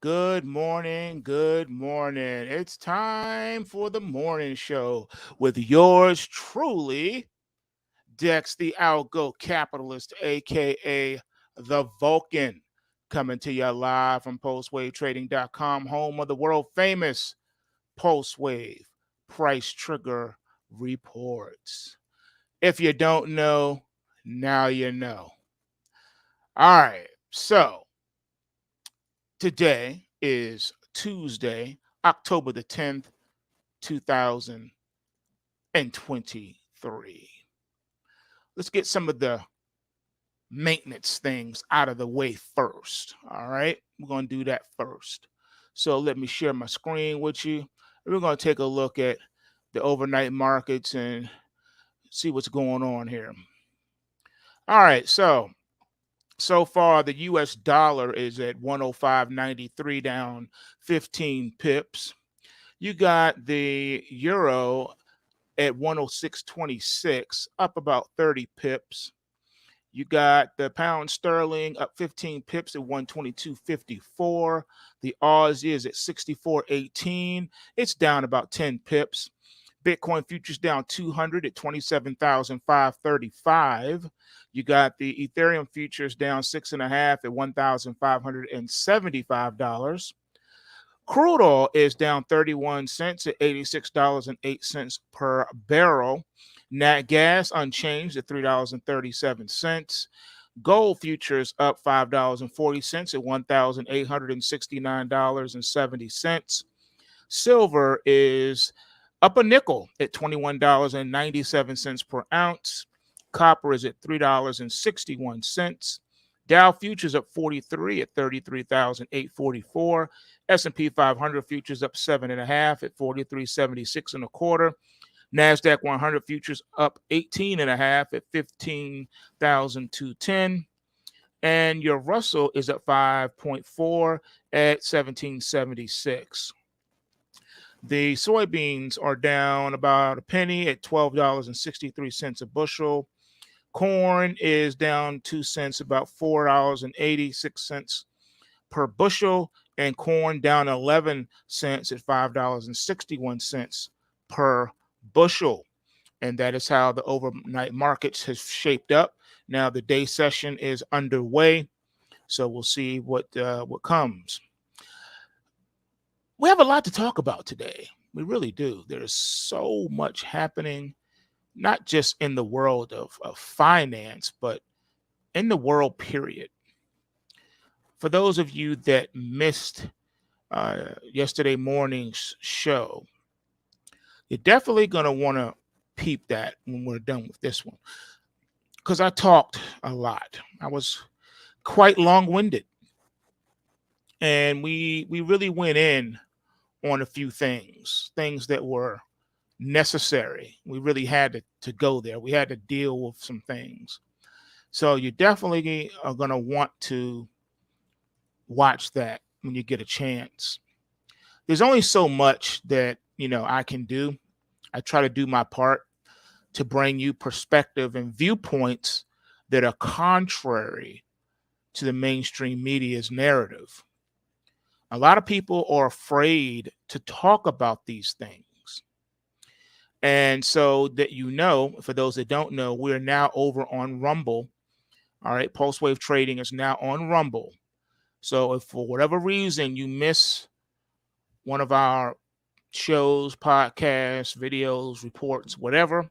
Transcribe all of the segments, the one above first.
Good morning. Good morning. It's time for the morning show with yours truly, Dex the Algo capitalist, aka the Vulcan, coming to you live from postwavetrading.com, home of the world famous Postwave Price Trigger Reports. If you don't know, now you know. All right. So today is Tuesday, October the 10th, 2023. Let's get some of the maintenance things out of the way first. All right. We're going to do that first. So let me share my screen with you. We're going to take a look at the overnight markets and see what's going on here. All right. So far, the US dollar is at 105.93, down 15 pips. You got the euro at 106.26, up about 30 pips. You got the pound sterling up 15 pips at 122.54. The Aussie is at 64.18. It's down about 10 pips. Bitcoin futures down 200 at 27,535. You got the Ethereum futures down 6.5 at $1,575. Crude oil is down 31 cents at $86.08 per barrel. Nat gas unchanged at $3.37. Gold futures up $5.40 at $1,869.70. Silver is up a nickel at $21.97 per ounce. Copper is at $3.61. Dow futures up 43 at 33,844. S&P 500 futures up 7.5 at 43.76 and a quarter. NASDAQ 100 futures up 18.5 at 15,210. And your Russell is up 5.4 at 1776. The soybeans are down about a penny at $12.63 a bushel. Corn is down 2 cents, about $4.86 per bushel, and corn down 11 cents at $5.61 per bushel. And that is how the overnight markets has shaped up. Now the day session is underway, so we'll see what comes. We have a lot to talk about today. We really do. There's so much happening, not just in the world of finance, but in the world, period. For those of you that missed yesterday morning's show, you're definitely going to want to peep that when we're done with this one. Because I talked a lot. I was quite long-winded. And we really went in on a few things that were necessary. We really had to go there. We had to deal with some things. So you definitely are going to want to watch that when you get a chance. There's only so much that, I can do. I try to do my part to bring you perspective and viewpoints that are contrary to the mainstream media's narrative. A lot of people are afraid to talk about these things. And so that for those that don't know, we're now over on Rumble. All right, Pulse Wave Trading is now on Rumble. So if for whatever reason you miss one of our shows, podcasts, videos, reports, whatever,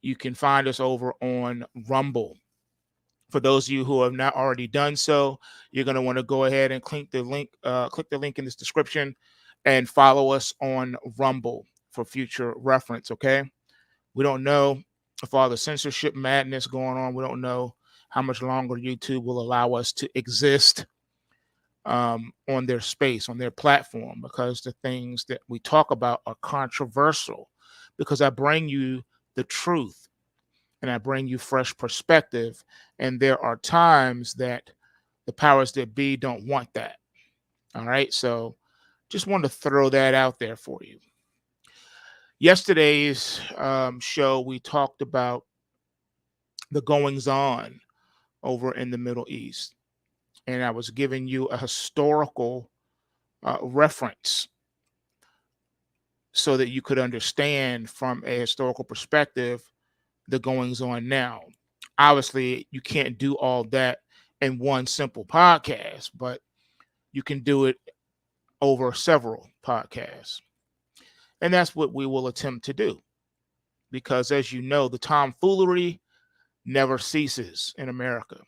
you can find us over on Rumble. For those of you who have not already done so, you're going to want to go ahead and click the link in this description and follow us on Rumble for future reference, okay? We don't know if all the censorship madness going on, we don't know how much longer YouTube will allow us to exist on their space, on their platform, because the things that we talk about are controversial, because I bring you the truth and I bring you fresh perspective. And there are times that the powers that be don't want that. All right. So just wanted to throw that out there for you. Yesterday's show, we talked about the goings on over in the Middle East. and I was giving you a historical reference so that you could understand from a historical perspective the goings on now. Obviously, you can't do all that in one simple podcast, but you can do it over several podcasts. And that's what we will attempt to do because, as you know, the tomfoolery never ceases in America.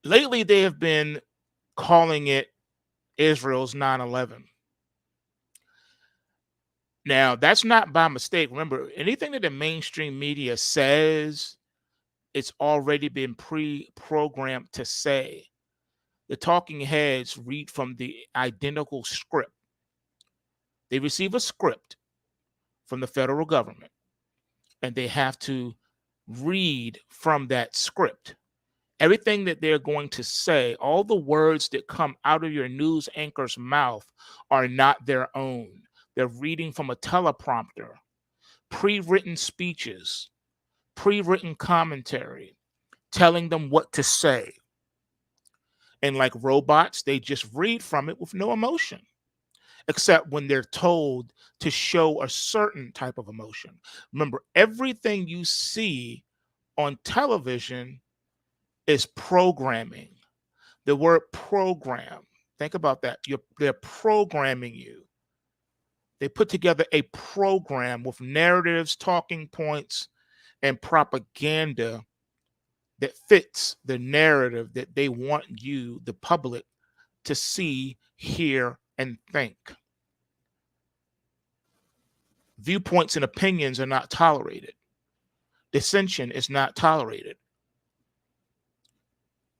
Lately, they have been calling it Israel's 9/11. Now, that's not by mistake. Remember, anything that the mainstream media says, it's already been pre-programmed to say. The talking heads read from the identical script. They receive a script from the federal government, and they have to read from that script. Everything that they're going to say, all the words that come out of your news anchor's mouth are not their own. They're reading from a teleprompter, pre-written speeches, pre-written commentary, telling them what to say. And like robots, they just read from it with no emotion, except when they're told to show a certain type of emotion. Remember, everything you see on television is programming. The word program, think about that. They're programming you. They put together a program with narratives, talking points, and propaganda that fits the narrative that they want you, the public, to see, hear, and think. Viewpoints and opinions are not tolerated. Dissension is not tolerated.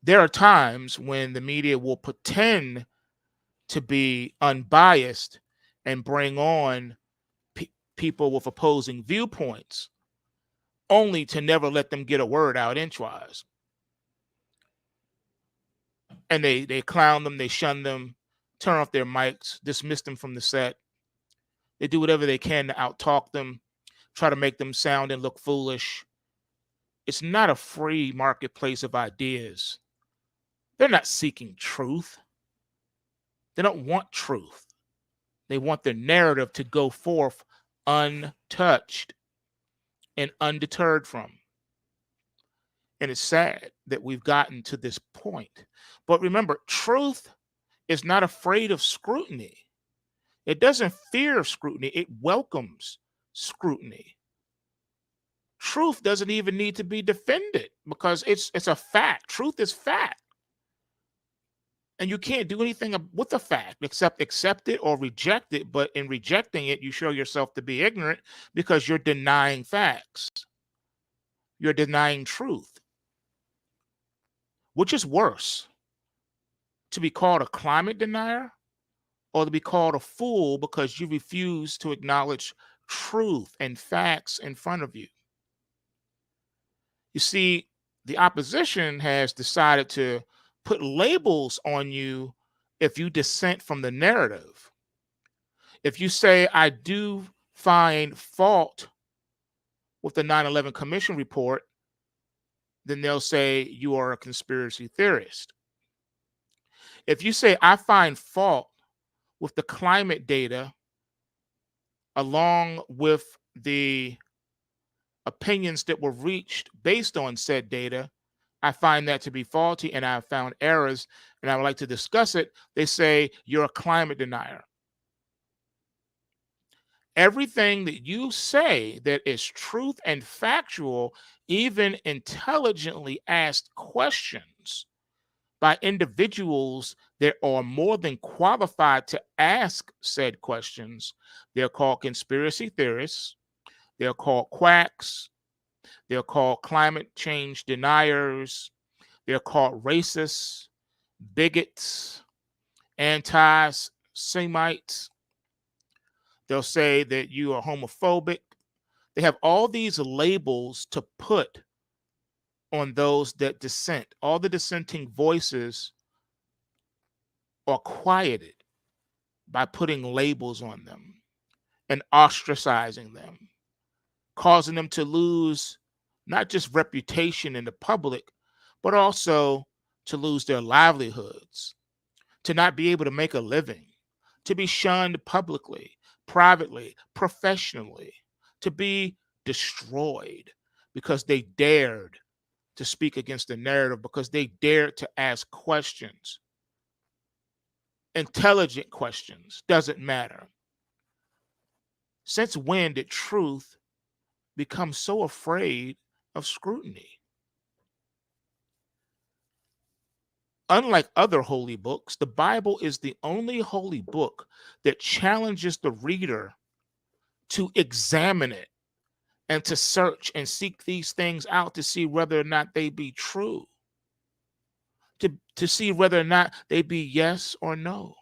There are times when the media will pretend to be unbiased and bring on people with opposing viewpoints, only to never let them get a word out inchwise. And they clown them, they shun them, turn off their mics, dismiss them from the set. They do whatever they can to outtalk them, try to make them sound and look foolish. It's not a free marketplace of ideas. They're not seeking truth. They don't want truth. They want their narrative to go forth untouched and undeterred from. And it's sad that we've gotten to this point. But remember, truth is not afraid of scrutiny. It doesn't fear scrutiny, it welcomes scrutiny. Truth doesn't even need to be defended because it's a fact. Truth is fact. And you can't do anything with the fact except accept it or reject it. But in rejecting it, you show yourself to be ignorant because you're denying facts. You're denying truth. Which is worse, to be called a climate denier or to be called a fool because you refuse to acknowledge truth and facts in front of you? You see, the opposition has decided to put labels on you if you dissent from the narrative. If you say, I do find fault with the 9/11 Commission report, then they'll say you are a conspiracy theorist. If you say, I find fault with the climate data along with the opinions that were reached based on said data, I find that to be faulty and I found errors and I would like to discuss it, they say you're a climate denier. Everything that you say that is truth and factual, even intelligently asked questions by individuals that are more than qualified to ask said questions, they're called conspiracy theorists, they're called quacks, they're called climate change deniers, they're called racists, bigots, anti-Semites. They'll say that you are homophobic. They have all these labels to put on those that dissent. All the dissenting voices are quieted by putting labels on them and ostracizing them, causing them to lose not just reputation in the public, but also to lose their livelihoods, to not be able to make a living, to be shunned publicly, privately, professionally, to be destroyed because they dared to speak against the narrative, because they dared to ask questions. Intelligent questions, doesn't matter. Since when did truth become so afraid of scrutiny? Unlike other holy books, the Bible is the only holy book that challenges the reader to examine it and to search and seek these things out to see whether or not they be true, to see whether or not they be yes or no,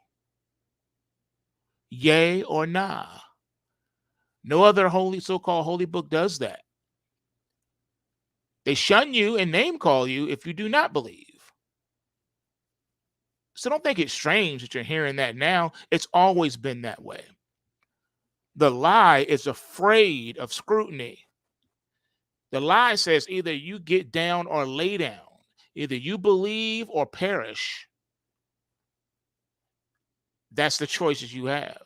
yay or nah. No other holy, so-called holy book does that. They shun you and name call you if you do not believe. So don't think it's strange that you're hearing that now. It's always been that way. The lie is afraid of scrutiny. The lie says either you get down or lay down, either you believe or perish. That's the choices you have.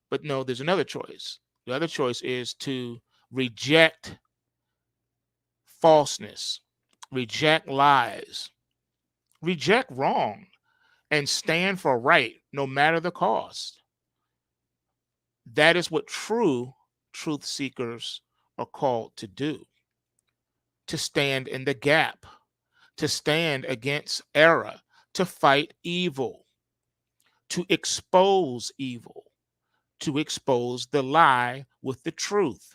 But no, there's another choice. The other choice is to reject falseness, reject lies, reject wrong, and stand for right no matter the cost. That is what true truth seekers are called to do, to stand in the gap, to stand against error, to fight evil, to expose evil, to expose the lie with the truth.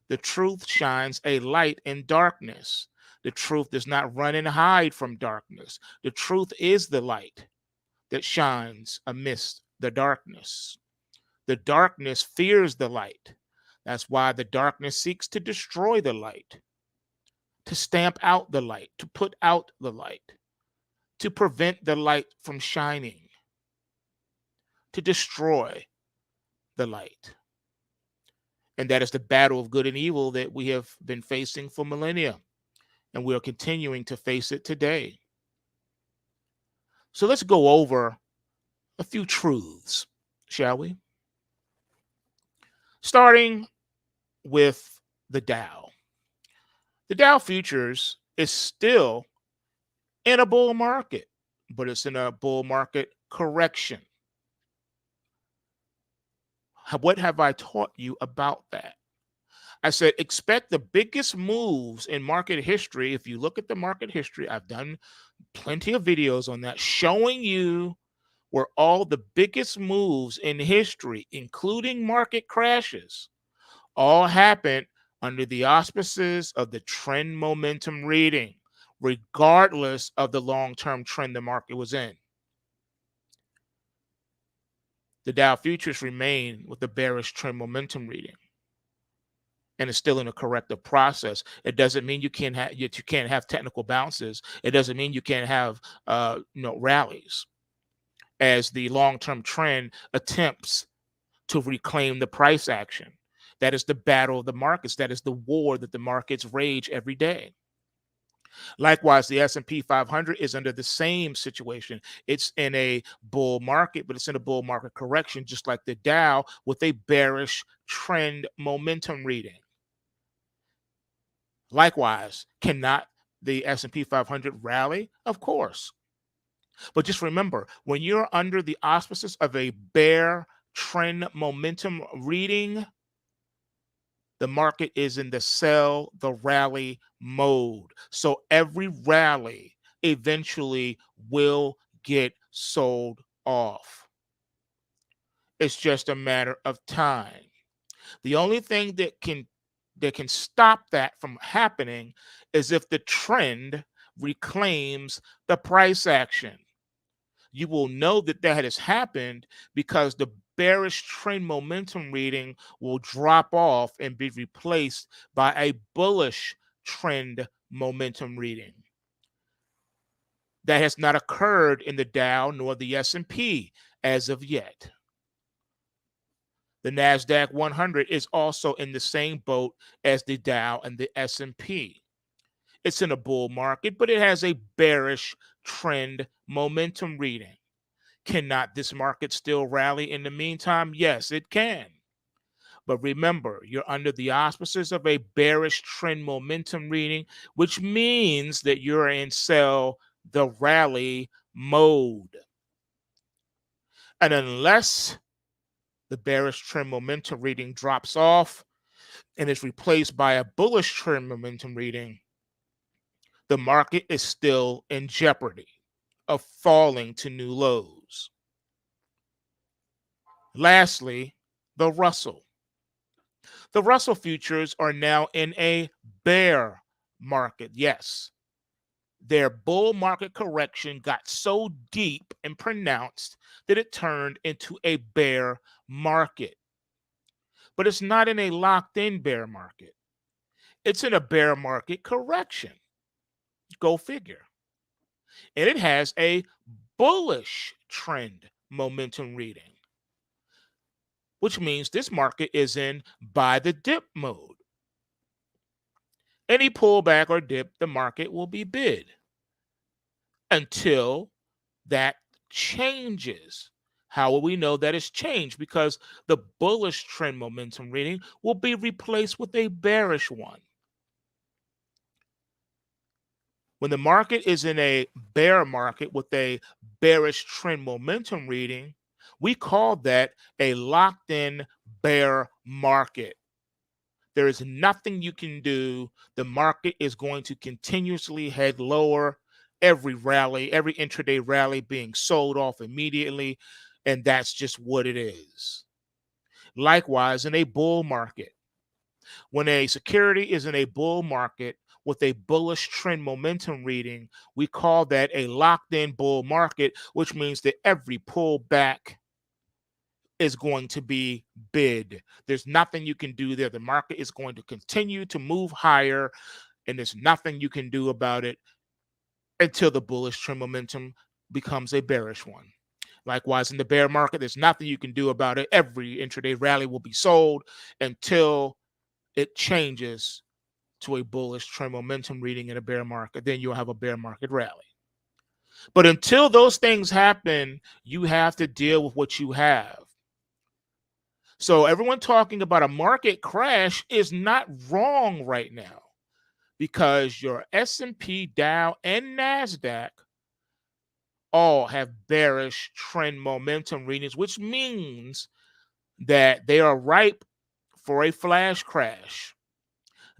The truth shines a light in darkness. The truth does not run and hide from darkness. The truth is the light that shines amidst the darkness. The darkness fears the light. That's why the darkness seeks to destroy the light, to stamp out the light, to put out the light, to prevent the light from shining, to destroy the light. And that is the battle of good and evil that we have been facing for millennia, and we are continuing to face it today. So let's go over a few truths, shall we? Starting with the Dow. The Dow futures is still in a bull market, but it's in a bull market correction. What have I taught you about that? I said, expect the biggest moves in market history. If you look at the market history, I've done plenty of videos on that, showing you where all the biggest moves in history, including market crashes, all happened under the auspices of the trend momentum reading, regardless of the long-term trend the market was in. The Dow futures remain with the bearish trend momentum reading, and it's still in a corrective process. It doesn't mean you can't have technical bounces. It doesn't mean you can't have rallies as the long-term trend attempts to reclaim the price action. That is the battle of the markets. That is the war that the markets rage every day. Likewise, the S&P 500 is under the same situation. It's in a bull market, but it's in a bull market correction, just like the Dow, with a bearish trend momentum reading. Likewise, cannot the S&P 500 rally? Of course. But just remember, when you're under the auspices of a bear trend momentum reading, the market is in the sell the rally mode. So every rally eventually will get sold off. It's just a matter of time. The only thing that can stop that from happening is if the trend reclaims the price action. You will know that that has happened because the bearish trend momentum reading will drop off and be replaced by a bullish trend momentum reading. That has not occurred in the Dow nor the S&P as of yet. The NASDAQ 100 is also in the same boat as the Dow and the S&P. It's in a bull market, but it has a bearish trend momentum reading. Cannot this market still rally in the meantime? Yes, it can. But remember, you're under the auspices of a bearish trend momentum reading, which means that you're in sell the rally mode. And unless the bearish trend momentum reading drops off and is replaced by a bullish trend momentum reading, the market is still in jeopardy of falling to new lows. Lastly, the Russell. The Russell futures are now in a bear market. Yes, their bull market correction got so deep and pronounced that it turned into a bear market. But it's not in a locked in bear market, it's in a bear market correction. Go figure. And it has a bullish trend momentum reading, which means this market is in buy the dip mode. Any pullback or dip, the market will be bid until that changes. How will we know that it's changed? Because the bullish trend momentum reading will be replaced with a bearish one. When the market is in a bear market with a bearish trend momentum reading, we call that a locked in bear market. There is nothing you can do. The market is going to continuously head lower. Every rally, every intraday rally being sold off immediately. And that's just what it is. Likewise, in a bull market, when a security is in a bull market with a bullish trend momentum reading, we call that a locked in bull market, which means that every pullback is going to be bid. There's nothing you can do there. The market is going to continue to move higher, and there's nothing you can do about it until the bullish trend momentum becomes a bearish one. Likewise, in the bear market, there's nothing you can do about it. Every intraday rally will be sold until it changes to a bullish trend momentum reading in a bear market. Then you'll have a bear market rally. But until those things happen, you have to deal with what you have. So everyone talking about a market crash is not wrong right now, because your S&P, Dow, and NASDAQ all have bearish trend momentum readings, which means that they are ripe for a flash crash.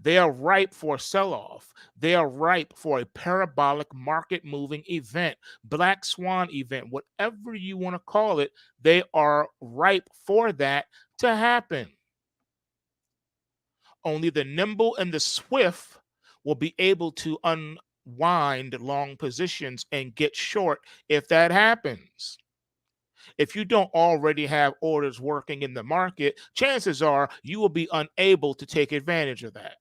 They are ripe for a sell-off. They are ripe for a parabolic market moving event, black swan event, whatever you want to call it. They are ripe for that to happen. Only the nimble and the swift will be able to unwind long positions and get short if that happens. If you don't already have orders working in the market, chances are you will be unable to take advantage of that.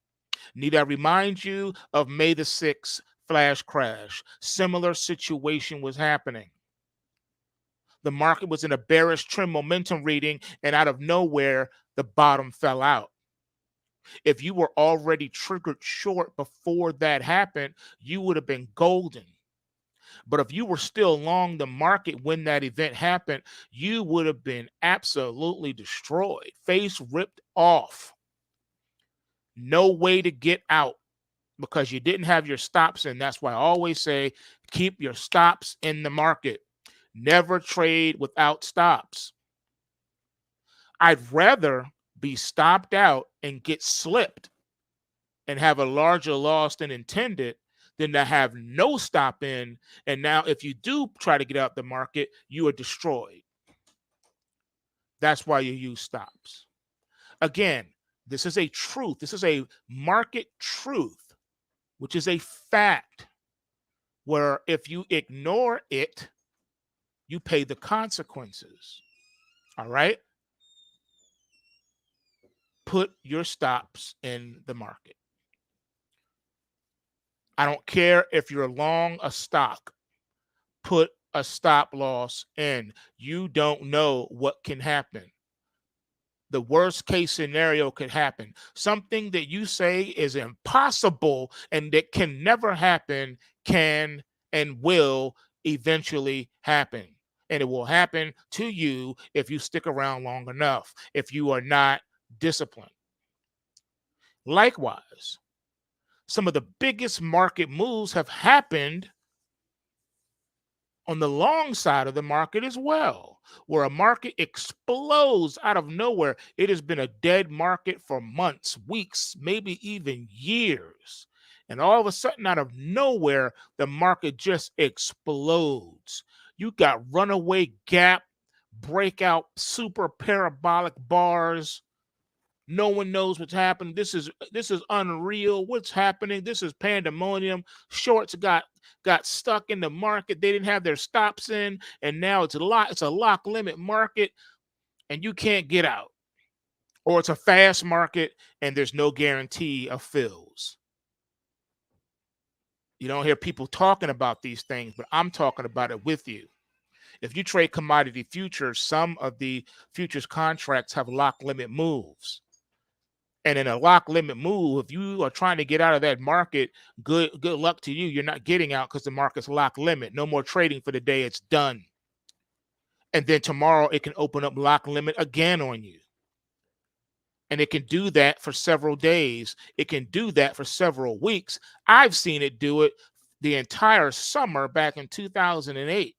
Need I remind you of May the 6th flash crash? Similar situation was happening. The market was in a bearish trend momentum reading, and out of nowhere, the bottom fell out. If you were already triggered short before that happened, you would have been golden. But if you were still long the market when that event happened, you would have been absolutely destroyed, face ripped off. No way to get out because you didn't have your stops in. That's why I always say keep your stops in the market. Never trade without stops. I'd rather be stopped out and get slipped and have a larger loss than intended than to have no stop in. And now, if you do try to get out the market, you are destroyed. That's why you use stops. Again, this is a truth. This is a market truth, which is a fact where if you ignore it, you pay the consequences. All right? Put your stops in the market. I don't care if you're long a stock, put a stop loss in. You don't know what can happen. the worst case scenario could happen. Something that you say is impossible and that can never happen can and will eventually happen. And it will happen to you if you stick around long enough, if you are not disciplined. Likewise, some of the biggest market moves have happened on the long side of the market as well, where a market explodes out of nowhere. It has been a dead market for months, weeks, maybe even years. And all of a sudden, out of nowhere, the market just explodes. You got runaway gap, breakout, super parabolic bars. No one knows what's happening. This is unreal. What's happening? This is pandemonium. Shorts got stuck in the market. They didn't have their stops in, and now it's a lock limit market, and you can't get out. Or it's a fast market, and there's no guarantee of fills. You don't hear people talking about these things, but I'm talking about it with you. If you trade commodity futures, some of the futures contracts have lock limit moves. And in a lock limit move, if you are trying to get out of that market, good luck to you. You're not getting out because the market's lock limit. No more trading for the day. It's done. And then tomorrow it can open up lock limit again on you. And it can do that for several days. It can do that for several weeks. I've seen it do it the entire summer back in 2008.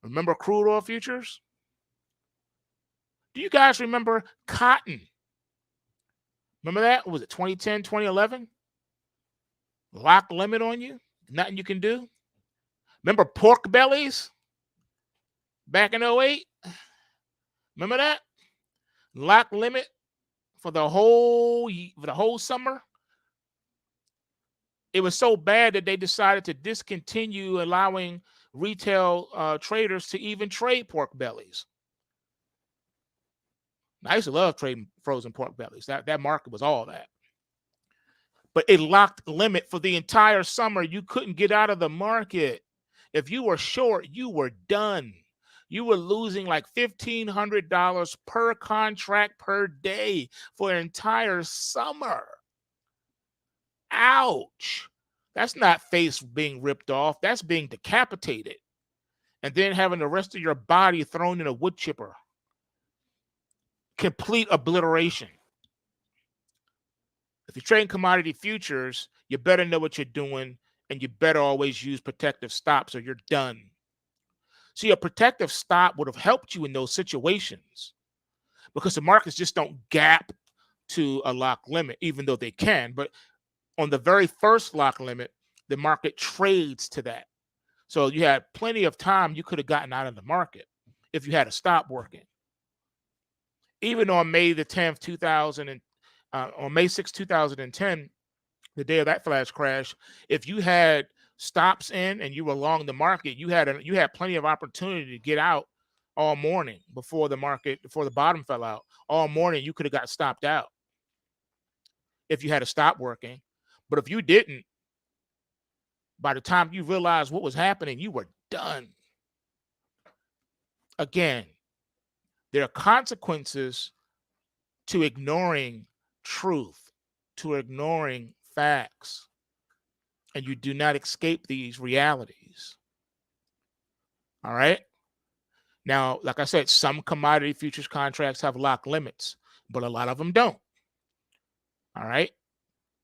Remember crude oil futures? Do you guys remember cotton? Remember that? Was it 2010, 2011? Lock limit on you? Nothing you can do? Remember pork bellies back in 08? Remember that? Lock limit for the whole summer. It was so bad that they decided to discontinue allowing retail traders to even trade pork bellies. I used to love trading frozen pork bellies. That market was all that. But it locked limit for the entire summer. You couldn't get out of the market. If you were short, you were done. You were losing like $1,500 per contract per day for an entire summer. Ouch. That's not face being ripped off. That's being decapitated. And then having the rest of your body thrown in a wood chipper. Complete obliteration. If you're trading commodity futures, you better know what you're doing, and you better always use protective stops or you're done. See, a protective stop would have helped you in those situations because the markets just don't gap to a lock limit, even though they can. But on the very first lock limit, the market trades to that. So you had plenty of time you could have gotten out of the market if you had a stop working. Even on May the 10th, 2000 and on May 6, 2010, the day of that flash crash, if you had stops in and you were long the market, you had plenty of opportunity to get out all morning before the bottom fell out. All morning you could have got stopped out if you had a stop working. But if you didn't, by the time you realized what was happening, you were done. Again, there are consequences to ignoring truth, to ignoring facts, and you do not escape these realities. All right? Now, like I said, some commodity futures contracts have lock limits, but a lot of them don't. All right?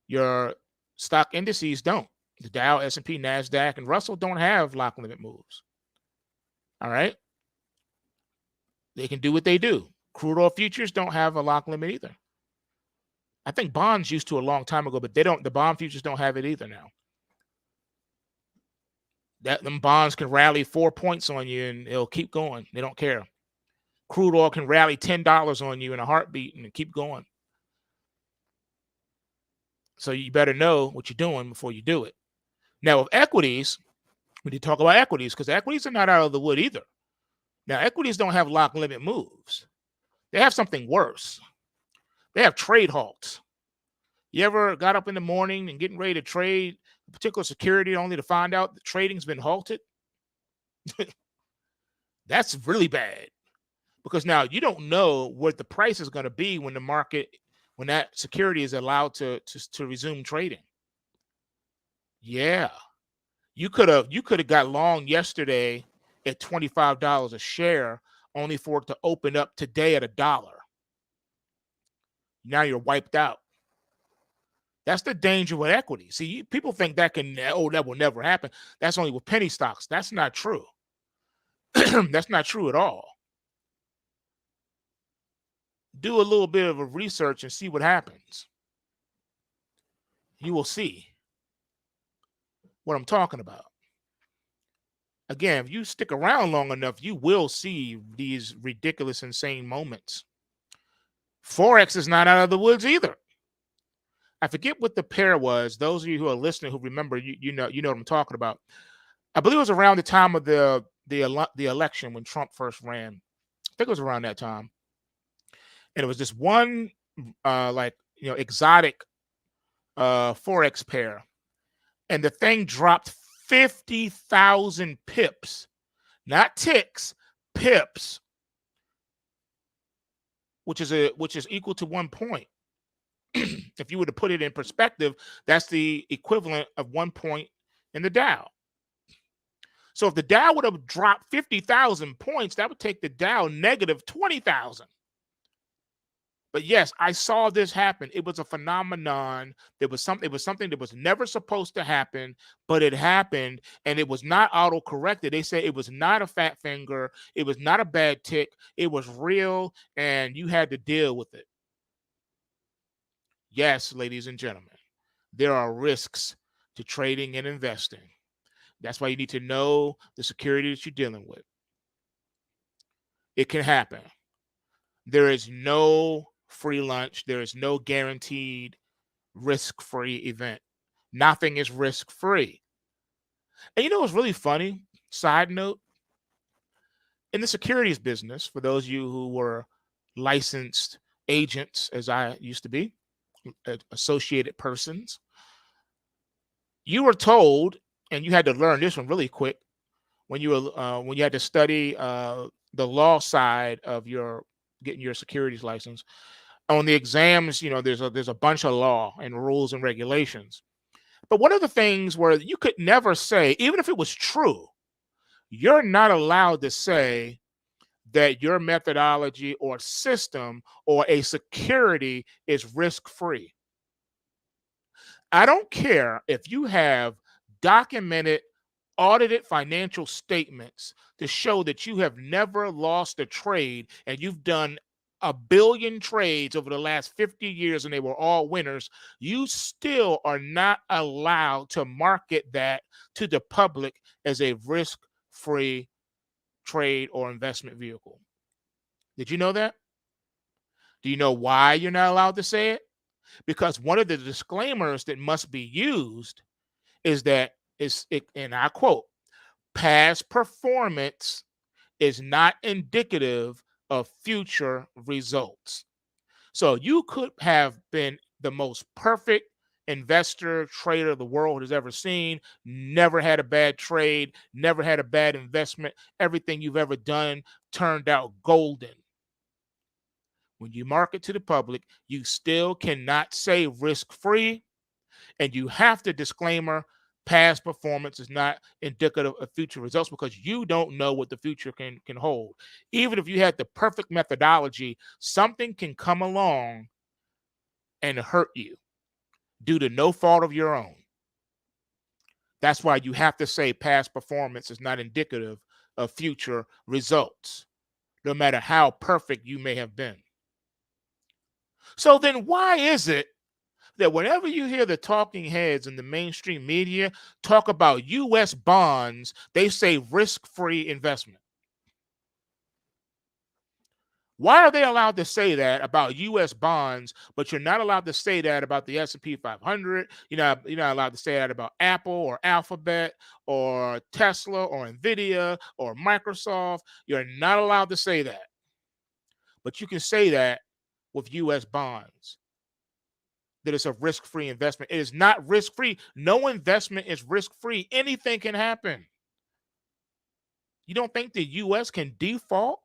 Your stock indices don't. The Dow, S&P, NASDAQ, and Russell don't have lock limit moves. All right? They can do what they do. Crude oil futures don't have a lock limit either. I think bonds used to a long time ago, but the bond futures don't have it either now. Them bonds can rally 4 points on you and it'll keep going. They don't care. Crude oil can rally $10 on you in a heartbeat and keep going. So you better know what you're doing before you do it. Now, with equities, we need to talk about equities because equities are not out of the wood either. Now, equities don't have lock limit moves. They have something worse. They have trade halts. You ever got up in the morning and getting ready to trade a particular security only to find out the trading's been halted? That's really bad because now you don't know what the price is going to be when the market, when that security is allowed to resume trading. Yeah, you could have got long yesterday at $25 a share, only for it to open up today at $1. Now you're wiped out. That's the danger with equity. See, people think that that will never happen. That's only with penny stocks. That's not true. That's not true at all. Do a little bit of a research and see what happens. You will see what I'm talking about. Again, if you stick around long enough, you will see these ridiculous, insane moments. Forex is not out of the woods either. I forget what the pair was. Those of you who are listening who remember, you know what I'm talking about. I believe it was around the time of the election when Trump first ran. I think it was around that time, and it was this one exotic forex pair, and the thing dropped 50,000 pips, not ticks, pips, which is equal to 1 point. If you were to put it in perspective, that's the equivalent of 1 point in the Dow. So if the Dow would have dropped 50,000 points, that would take the Dow negative 20,000. But yes, I saw this happen. It was a phenomenon. It was something that was never supposed to happen, but it happened, and it was not auto-corrected. They said it was not a fat finger. It was not a bad tick. It was real, and you had to deal with it. Yes, ladies and gentlemen, there are risks to trading and investing. That's why you need to know the security that you're dealing with. It can happen. There is no free lunch. There is no guaranteed risk-free event. Nothing is risk-free. And you know what's really funny? Side note, in the securities business, for those of you who were licensed agents, as I used to be, associated persons, you were told, and you had to learn this one really quick when you had to study the law side of getting your securities license. On the exams, there's a bunch of law and rules and regulations. But one of the things where you could never say, even if it was true, you're not allowed to say that your methodology or system or a security is risk-free. I don't care if you have documented, audited financial statements to show that you have never lost a trade and you've done a billion trades over the last 50 years and they were all winners. You still are not allowed to market that to the public as a risk-free trade or investment vehicle. Did you know that? Do you know why you're not allowed to say it? Because one of the disclaimers that must be used is that and I quote, past performance is not indicative of future results. So you could have been the most perfect investor, trader the world has ever seen, never had a bad trade, never had a bad investment. Everything you've ever done turned out golden. When you market to the public, you still cannot say risk-free, and you have to disclaimer past performance is not indicative of future results because you don't know what the future can hold. Even if you had the perfect methodology, something can come along and hurt you due to no fault of your own. That's why you have to say past performance is not indicative of future results, no matter how perfect you may have been. So then why is it that whenever you hear the talking heads in the mainstream media talk about U.S. bonds, they say risk-free investment? Why are they allowed to say that about U.S. bonds, but you're not allowed to say that about the S&P 500? You're not allowed to say that about Apple or Alphabet or Tesla or Nvidia or Microsoft. You're not allowed to say that. But you can say that with U.S. bonds, that it's a risk-free investment. It is not risk-free. No investment is risk-free. Anything can happen. You don't think the U.S. can default?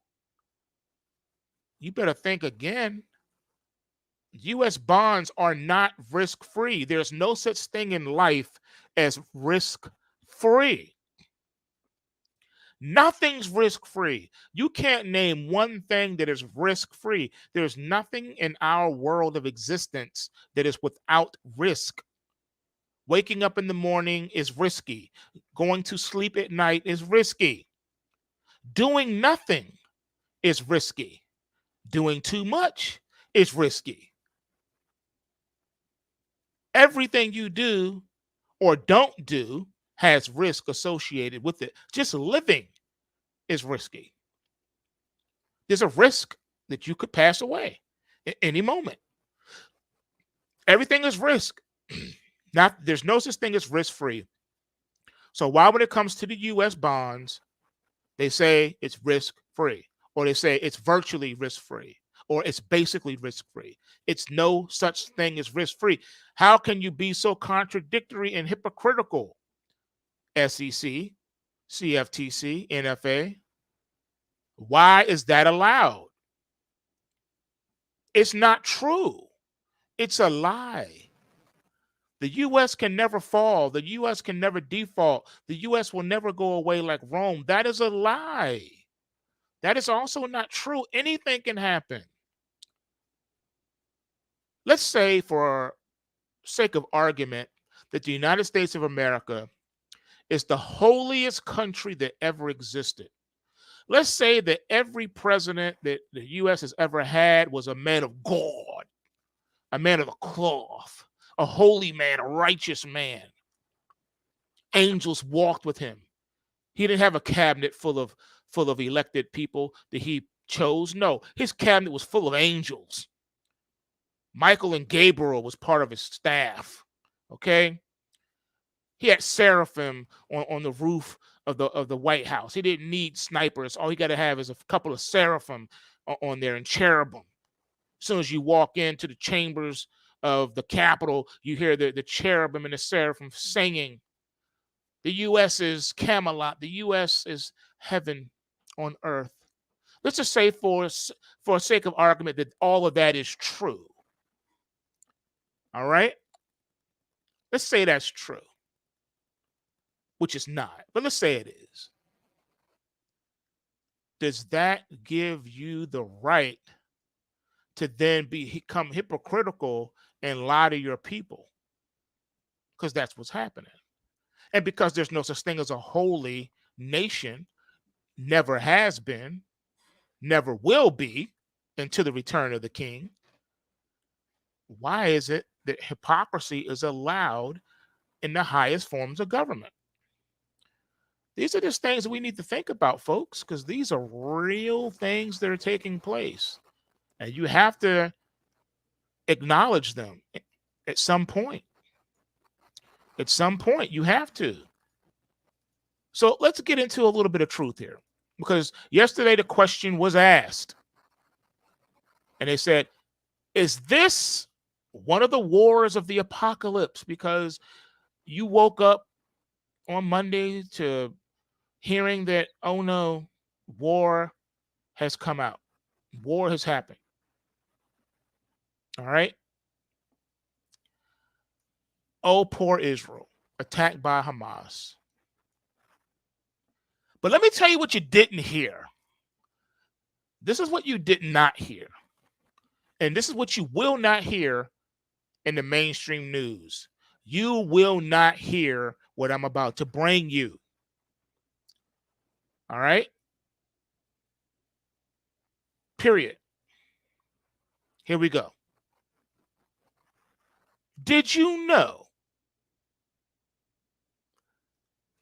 you better think again. US bonds are not risk free. There's no such thing in life as risk free. Nothing's risk free. You can't name one thing that is risk free. There's nothing in our world of existence that is without risk. Waking up in the morning is risky. Going to sleep at night is risky. Doing nothing is risky. Doing too much is risky. Everything you do or don't do has risk associated with it. Just living is risky. There's a risk that you could pass away at any moment. Everything is risk. Not there's no such thing as risk free. So why, when it comes to the US bonds, they say it's risk free, or they say it's virtually risk free, or it's basically risk free. It's no such thing as risk free. How can you be so contradictory and hypocritical? SEC, CFTC, NFA. Why is that allowed? It's not true. It's a lie. The U.S. can never fall. The U.S. can never default. The U.S. will never go away like Rome. That is a lie. That is also not true. Anything can happen. Let's say, for sake of argument, that the United States of America is the holiest country that ever existed. Let's say that every president that the U.S. has ever had was a man of God, a man of the cloth, a holy man, a righteous man. Angels walked with him. He didn't have a cabinet full of elected people that he chose. No, his cabinet was full of angels. Michael and Gabriel was part of his staff. Okay, he had seraphim on the roof of the White House. He didn't need snipers. All he got to have is a couple of seraphim on there and cherubim. As soon as you walk into the chambers of the Capitol, you hear the cherubim and the seraphim singing. The U.S. is Camelot. The U.S. is heaven on earth. Let's just say, for sake of argument, that all of that is true. All right? Let's say that's true, which is not, but let's say it is. Does that give you the right to then become hypocritical and lie to your people? Because that's what's happening. And because there's no such thing as a holy nation, never has been, never will be until the return of the king, why is it that hypocrisy is allowed in the highest forms of government? These are just things that we need to think about, folks, because these are real things that are taking place. And you have to acknowledge them at some point. At some point, you have to. So let's get into a little bit of truth here, because yesterday the question was asked, and they said, is this one of the wars of the apocalypse? Because you woke up on Monday to hearing that, oh no, war has come out. War has happened. All right. Oh, poor Israel, attacked by Hamas. But let me tell you what you didn't hear. This is what you did not hear. And this is what you will not hear in the mainstream news. You will not hear what I'm about to bring you. All right? Period. Here we go. Did you know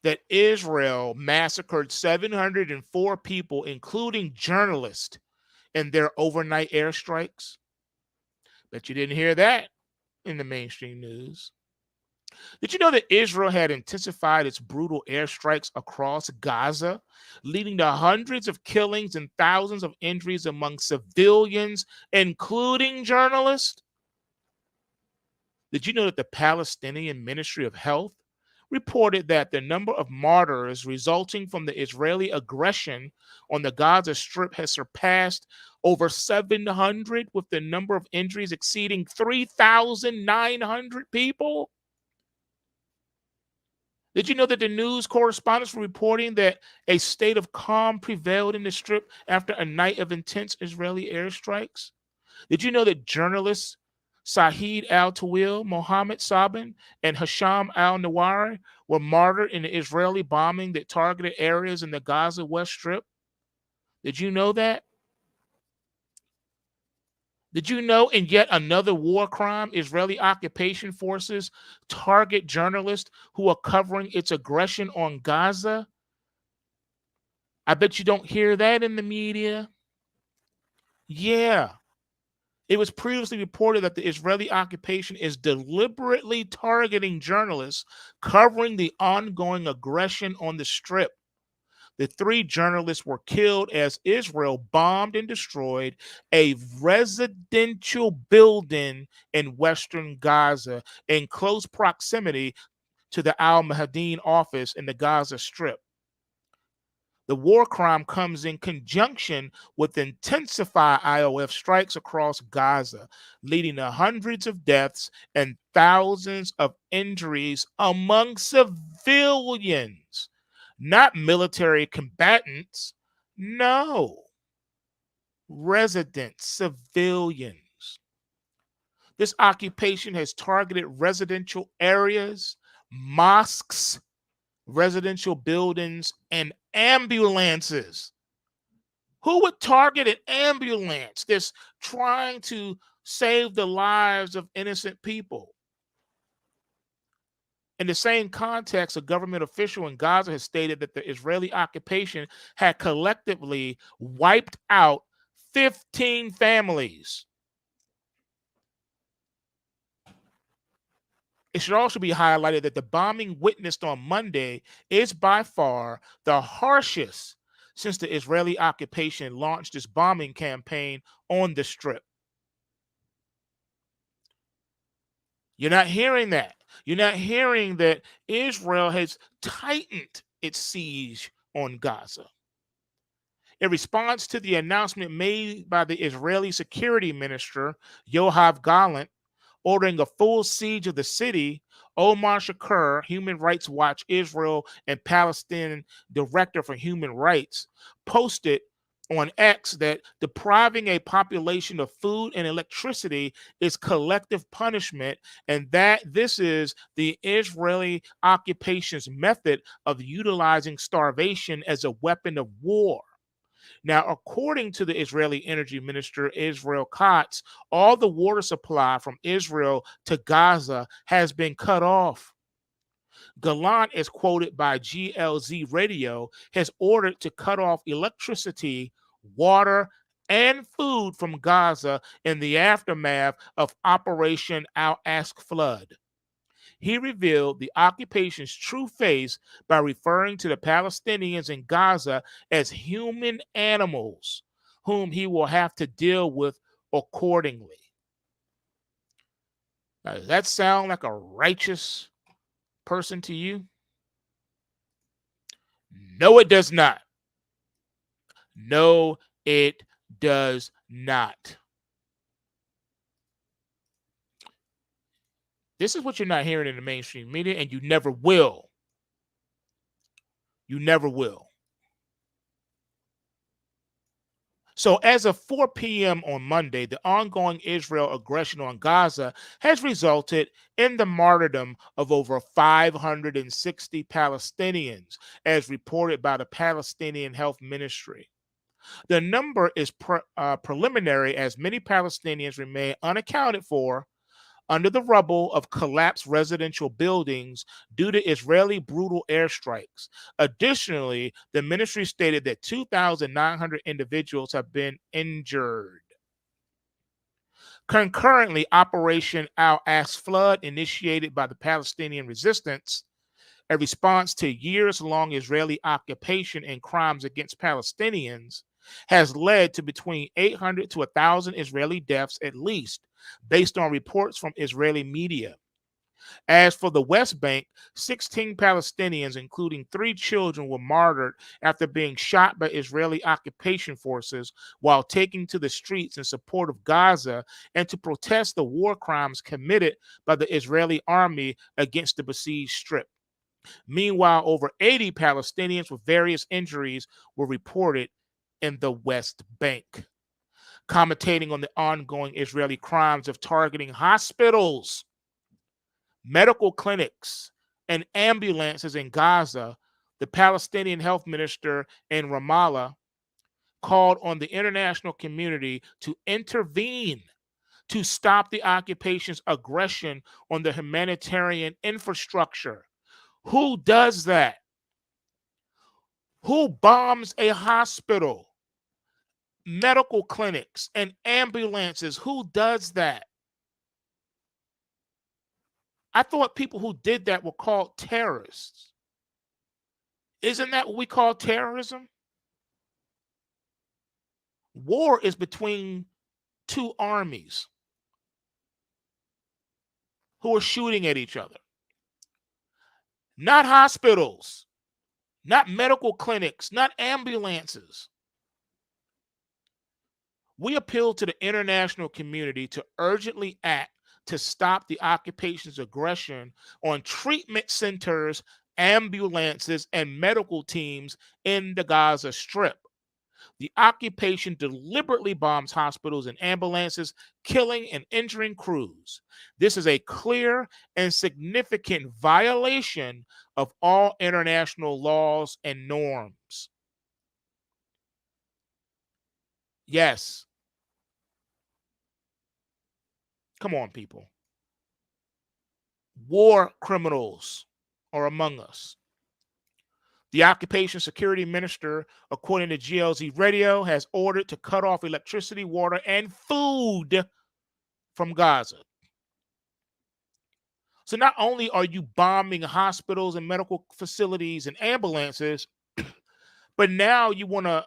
that Israel massacred 704 people, including journalists, in their overnight airstrikes? Bet you didn't hear that in the mainstream news. Did you know that Israel had intensified its brutal airstrikes across Gaza, leading to hundreds of killings and thousands of injuries among civilians, including journalists? Did you know that the Palestinian Ministry of Health reported that the number of martyrs resulting from the Israeli aggression on the Gaza Strip has surpassed over 700, with the number of injuries exceeding 3,900 people. Did you know that the news correspondents were reporting that a state of calm prevailed in the Strip after a night of intense Israeli airstrikes? Did you know that journalists Saeed al-Tawil, Mohammed Sabin, and Hasham al-Nawari were martyred in the Israeli bombing that targeted areas in the Gaza West Strip? Did you know that? Did you know in yet another war crime, Israeli occupation forces target journalists who are covering its aggression on Gaza? I bet you don't hear that in the media. Yeah. It was previously reported that the Israeli occupation is deliberately targeting journalists covering the ongoing aggression on the Strip. The three journalists were killed as Israel bombed and destroyed a residential building in western Gaza in close proximity to the Al Mahadin office in the Gaza Strip. The war crime comes in conjunction with intensified IOF strikes across Gaza, leading to hundreds of deaths and thousands of injuries among civilians, not military combatants. No, residents, civilians. This occupation has targeted residential areas, mosques, residential buildings, and ambulances. Who would target an ambulance that's trying to save the lives of innocent people? In the same context, a government official in Gaza has stated that the Israeli occupation had collectively wiped out 15 families. It should also be highlighted that the bombing witnessed on Monday is by far the harshest since the Israeli occupation launched its bombing campaign on the Strip. You're not hearing that. You're not hearing that Israel has tightened its siege on Gaza. In response to the announcement made by the Israeli security minister, Yoav Gallant, ordering a full siege of the city, Omar Shakur, Human Rights Watch Israel and Palestine Director for Human Rights, posted on X that depriving a population of food and electricity is collective punishment, and that this is the Israeli occupation's method of utilizing starvation as a weapon of war. Now, according to the Israeli energy minister, Israel Katz, all the water supply from Israel to Gaza has been cut off. Gallant, as quoted by GLZ Radio, has ordered to cut off electricity, water, and food from Gaza in the aftermath of Operation Al Aqsa flood. He revealed the occupation's true face by referring to the Palestinians in Gaza as human animals, whom he will have to deal with accordingly. Now, does that sound like a righteous person to you? No, it does not. No, it does not. This is what you're not hearing in the mainstream media, and you never will. You never will. So, as of 4 p.m. on Monday, the ongoing Israel aggression on Gaza has resulted in the martyrdom of over 560 Palestinians, as reported by the Palestinian Health Ministry. The number is preliminary, as many Palestinians remain unaccounted for under the rubble of collapsed residential buildings due to Israeli brutal airstrikes. Additionally, the ministry stated that 2,900 individuals have been injured. Concurrently, Operation Al Aqsa Flood, initiated by the Palestinian resistance, a response to years-long Israeli occupation and crimes against Palestinians, has led to between 800 to 1,000 Israeli deaths at least, based on reports from Israeli media. As for the West Bank, 16 Palestinians, including 3 children, were martyred after being shot by Israeli occupation forces while taking to the streets in support of Gaza and to protest the war crimes committed by the Israeli army against the besieged strip. Meanwhile, over 80 Palestinians with various injuries were reported in the West Bank. Commentating on the ongoing Israeli crimes of targeting hospitals, medical clinics, and ambulances in Gaza, the Palestinian health minister in Ramallah called on the international community to intervene to stop the occupation's aggression on the humanitarian infrastructure. Who does that? Who bombs a hospital, medical clinics, and ambulances? Who does that? I thought people who did that were called terrorists. Isn't that what we call terrorism? War is between two armies who are shooting at each other. Not hospitals, not medical clinics, not ambulances. We appeal to the international community to urgently act to stop the occupation's aggression on treatment centers, ambulances, and medical teams in the Gaza Strip. The occupation deliberately bombs hospitals and ambulances, killing and injuring crews. This is a clear and significant violation of all international laws and norms. Yes, come on, people. War criminals are among us. The occupation security minister, according to GLZ Radio, has ordered to cut off electricity, water, and food from Gaza. So not only are you bombing hospitals and medical facilities and ambulances, but now you want to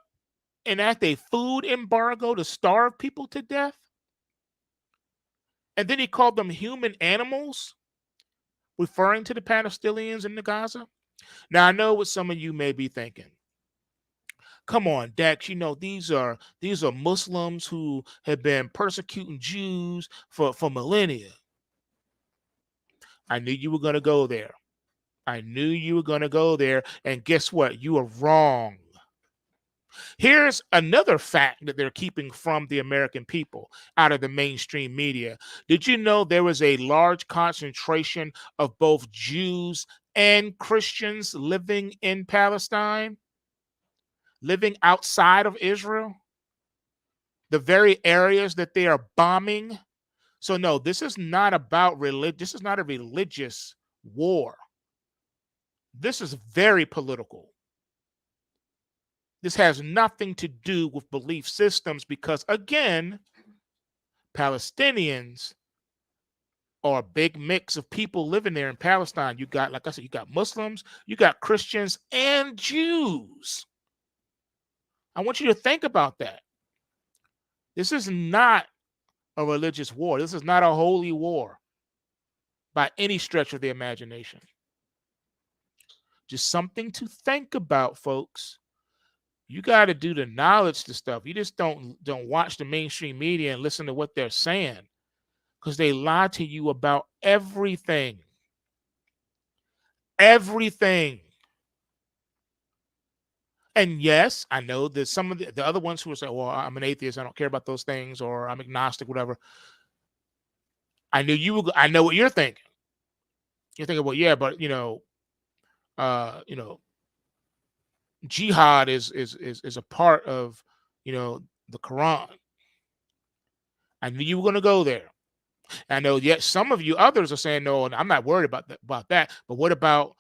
enact a food embargo to starve people to death? And then he called them human animals, referring to the Palestinians in the Gaza. Now I know what some of you may be thinking. Come on, Dex, these are Muslims who have been persecuting Jews for millennia. I knew you were going to go there. I knew you were going to go there. And guess what? You are wrong. Here's another fact that they're keeping from the American people out of the mainstream media. Did you know there was a large concentration of both Jews and Christians living in Palestine, living outside of Israel? The very areas that they are bombing. So no, this is not about religion. This is not a religious war. This is very political. This has nothing to do with belief systems because, again, Palestinians are a big mix of people living there in Palestine. You got, like I said, you got Muslims, you got Christians, and Jews. I want you to think about that. This is not a religious war. This is not a holy war by any stretch of the imagination. Just something to think about, folks. You got to do the knowledge to stuff. You just don't watch the mainstream media and listen to what they're saying because they lie to you about everything. Everything. And yes, I know that some of the other ones who are saying, well, I'm an atheist, I don't care about those things, or I'm agnostic, whatever. I know what you're thinking. You're thinking, well, yeah, but uh, you know, jihad is a part of, the Quran. I knew you were going to go there. I know yet some of you others are saying, no, I'm not worried about that. But what about,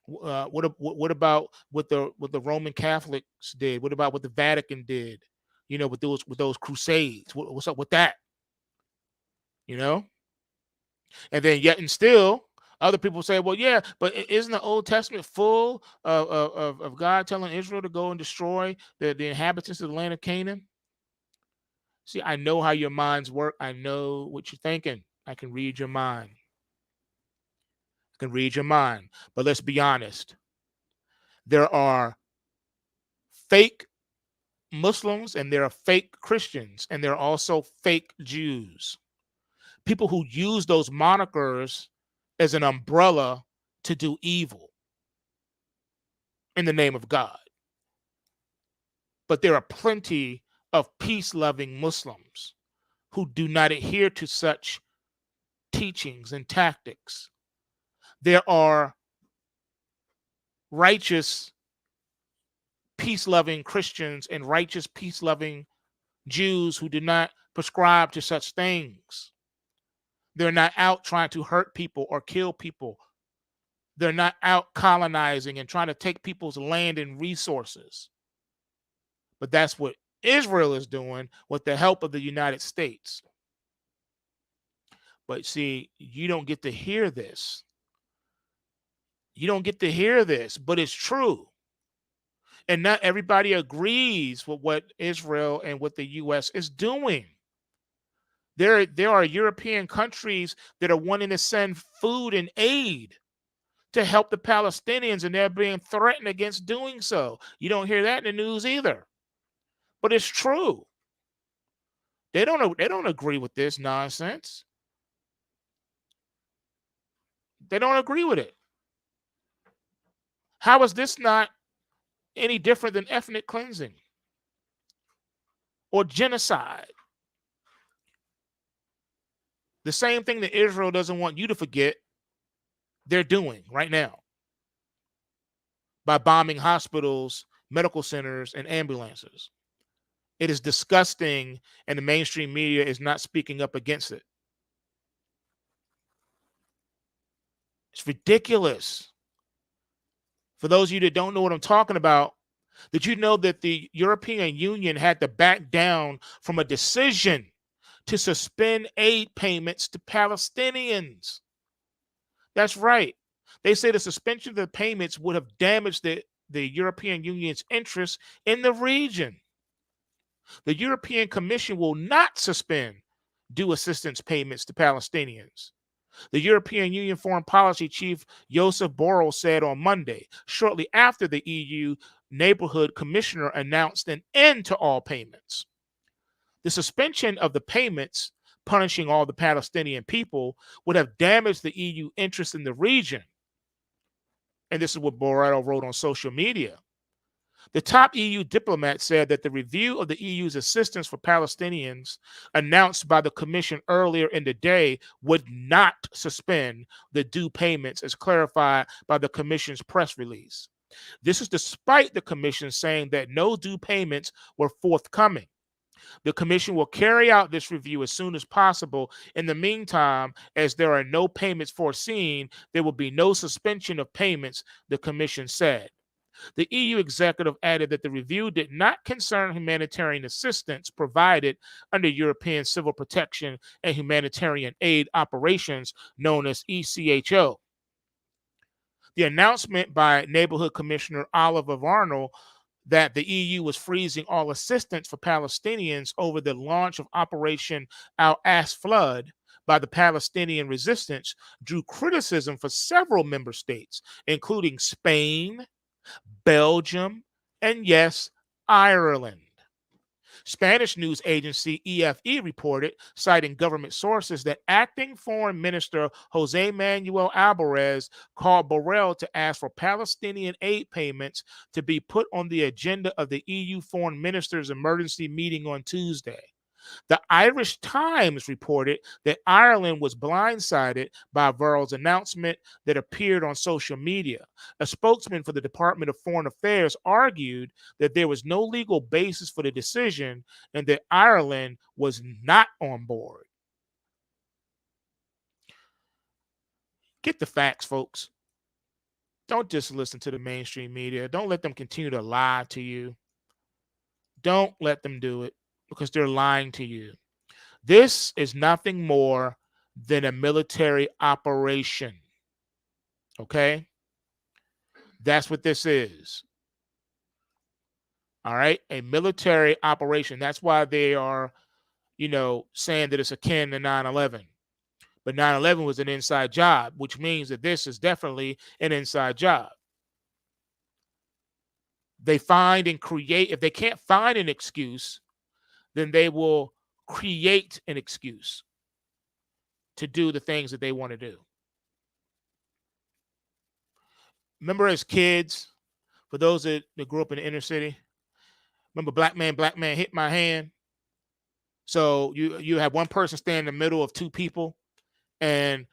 what about what the Roman Catholics did? What about what the Vatican did? With those crusades. What's up with that? And then yet and still other people say, well, yeah, but isn't the Old Testament full of God telling Israel to go and destroy the inhabitants of the land of Canaan? See, I know how your minds work. I know what you're thinking. I can read your mind. Can read your mind. But let's be honest. There are fake Muslims and there are fake Christians and there are also fake Jews. People who use those monikers as an umbrella to do evil in the name of God. But there are plenty of peace-loving Muslims who do not adhere to such teachings and tactics. There are righteous, peace-loving Christians and righteous, peace-loving Jews who do not prescribe to such things. They're not out trying to hurt people or kill people. They're not out colonizing and trying to take people's land and resources. But that's what Israel is doing with the help of the United States. But see, you don't get to hear this. You don't get to hear this, but it's true. And not everybody agrees with what Israel and what the U.S. is doing. There are European countries that are wanting to send food and aid to help the Palestinians, and they're being threatened against doing so. You don't hear that in the news either. But it's true. They don't agree with this nonsense. They don't agree with it. How is this not any different than ethnic cleansing or genocide? The same thing that Israel doesn't want you to forget, they're doing right now by bombing hospitals, medical centers, and ambulances. It is disgusting, and the mainstream media is not speaking up against it. It's ridiculous. For those of you that don't know what I'm talking about, did you know that the European Union had to back down from a decision to suspend aid payments to Palestinians? That's right. They say the suspension of the payments would have damaged the European Union's interests in the region. The European Commission will not suspend due assistance payments to Palestinians. The European Union Foreign Policy Chief Joseph Borrell said on Monday, shortly after the EU Neighborhood Commissioner announced an end to all payments. The suspension of the payments, punishing all the Palestinian people, would have damaged the EU interest in the region. And this is what Borrell wrote on social media. The top EU diplomat said that the review of the EU's assistance for Palestinians announced by the Commission earlier in the day would not suspend the due payments as clarified by the Commission's press release. This is despite the Commission saying that no due payments were forthcoming. The Commission will carry out this review as soon as possible. In the meantime, as there are no payments foreseen, there will be no suspension of payments, the Commission said. The EU executive added that the review did not concern humanitarian assistance provided under European Civil Protection and Humanitarian Aid Operations, known as ECHO. The announcement by Neighborhood Commissioner Oliver Varnell that the EU was freezing all assistance for Palestinians over the launch of Operation Al-Aqsa Flood by the Palestinian resistance drew criticism for several member states, including Spain, Belgium, and yes, Ireland. Spanish news agency EFE reported, citing government sources, that acting Foreign Minister Jose Manuel Alvarez called Borrell to ask for Palestinian aid payments to be put on the agenda of the EU foreign ministers' emergency meeting on Tuesday. The Irish Times reported that Ireland was blindsided by Borrell's announcement that appeared on social media. A spokesman for the Department of Foreign Affairs argued that there was no legal basis for the decision and that Ireland was not on board. Get the facts, folks. Don't just listen to the mainstream media. Don't let them continue to lie to you. Don't let them do it because they're lying to you. This is nothing more than a military operation. Okay? That's what this is. All right? A military operation. That's why they are, saying that it's akin to 9/11. But 9/11 was an inside job, which means that this is definitely an inside job. They find and create, if they can't find an excuse, then they will create an excuse to do the things that they want to do. Remember as kids, for those that grew up in the inner city, remember black man hit my hand. So you have one person stand in the middle of two people, and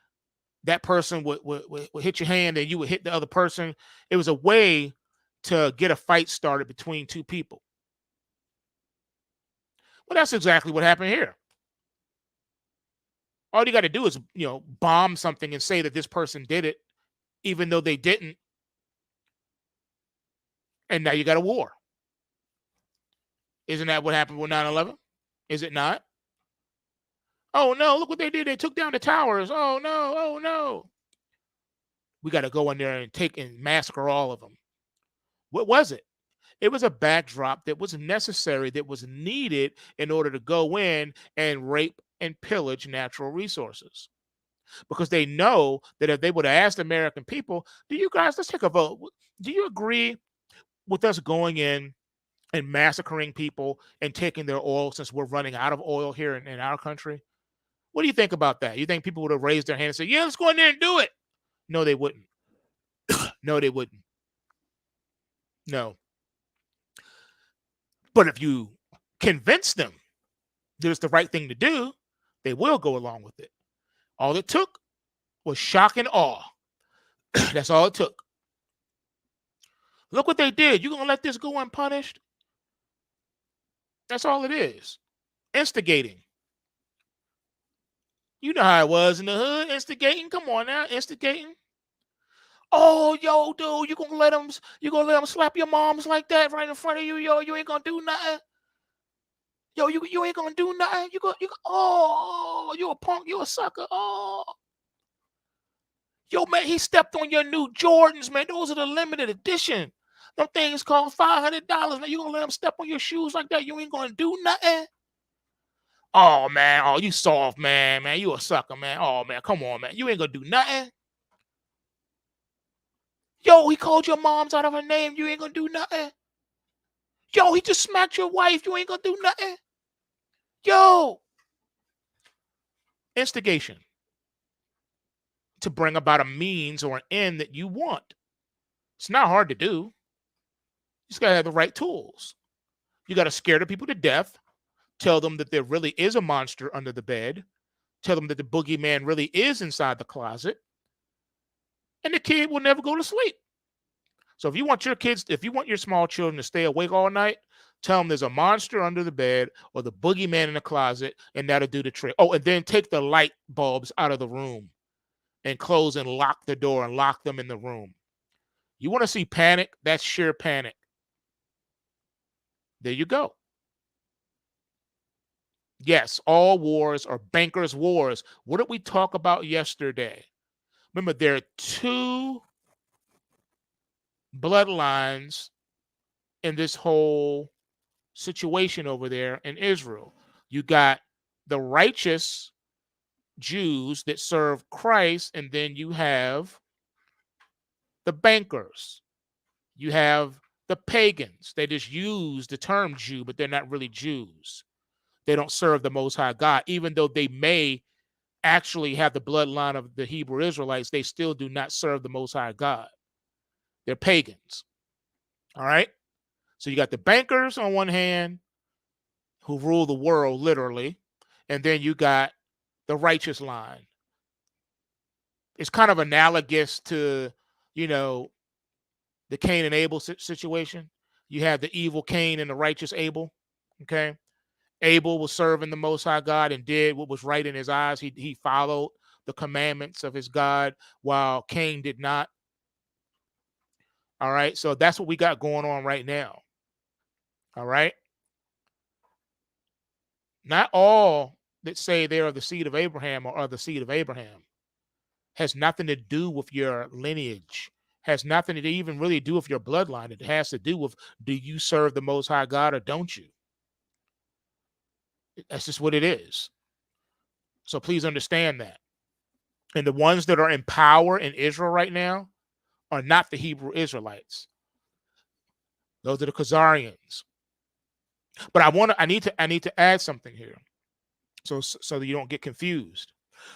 that person would hit your hand, and you would hit the other person. It was a way to get a fight started between two people. Well, that's exactly what happened here. All you got to do is, bomb something and say that this person did it, even though they didn't, and now you got a war. Isn't that what happened with 9/11? Is it not? Oh no, look what they did. They took down the towers. Oh no, oh no. We got to go in there and take and massacre all of them. What was it? It was a backdrop that was necessary, that was needed in order to go in and rape and pillage natural resources. Because they know that if they would have asked the American people, do you guys, let's take a vote. Do you agree with us going in and massacring people and taking their oil since we're running out of oil here in our country? What do you think about that? You think people would have raised their hand and said, yeah, let's go in there and do it? No, they wouldn't. No, they wouldn't. No. But if you convince them that it's the right thing to do, they will go along with it. All it took was shock and awe. That's all it took. Look what they did. You gonna let this go unpunished? That's all it is. Instigating. You know how it was in the hood. Instigating. Come on now, instigating. Oh, yo, dude, you gonna let them slap your moms like that right in front of you? Yo, you ain't gonna do nothing. Yo, you ain't gonna do nothing. Oh, you a punk, you a sucker. Oh, yo, man, he stepped on your new Jordans, man. Those are the limited edition. Them things cost $500. Now you gonna let him step on your shoes like that? You ain't gonna do nothing. Oh man, oh you soft, man, you a sucker, man. Oh man, come on, man, you ain't gonna do nothing. Yo, he called your mom's out of her name. You ain't gonna do nothing. Yo, he just smacked your wife. You ain't gonna do nothing. Yo, instigation to bring about a means or an end that you want. It's not hard to do. You just gotta have the right tools. You gotta scare the people to death. Tell them that there really is a monster under the bed. Tell them that the boogeyman really is inside the closet. And the kid will never go to sleep. So if you want your small children to stay awake all night, tell them there's a monster under the bed or the boogeyman in the closet, and that'll do the trick. Oh, and then take the light bulbs out of the room and close and lock the door and lock them in the room. You want to see panic? That's sheer panic. There you go. Yes, all wars are bankers' wars. What did we talk about yesterday? Remember, there are two bloodlines in this whole situation over there in Israel. You got the righteous Jews that serve Christ, and then you have the bankers. You have the pagans. They just use the term Jew, but they're not really Jews. They don't serve the Most High God, even though they may actually have the bloodline of the Hebrew Israelites. They still do not serve the Most High God. They're pagans. All right. So you got the bankers on one hand who rule the world literally, and then you got the righteous line. It's kind of analogous to, the Cain and Abel situation. You have the evil Cain and the righteous Abel. Okay. Abel was serving the Most High God and did what was right in his eyes. He followed the commandments of his God, while Cain did not. All right. So that's what we got going on right now. All right. Not all that say they are the seed of Abraham or are the seed of Abraham. Has nothing to do with your lineage. Has nothing to even really do with your bloodline. It has to do with, do you serve the Most High God or don't you? That's just what it is. So please understand that. And the ones that are in power in Israel right now are not the Hebrew Israelites. Those are the Khazarians. But I need to add something here, so that you don't get confused.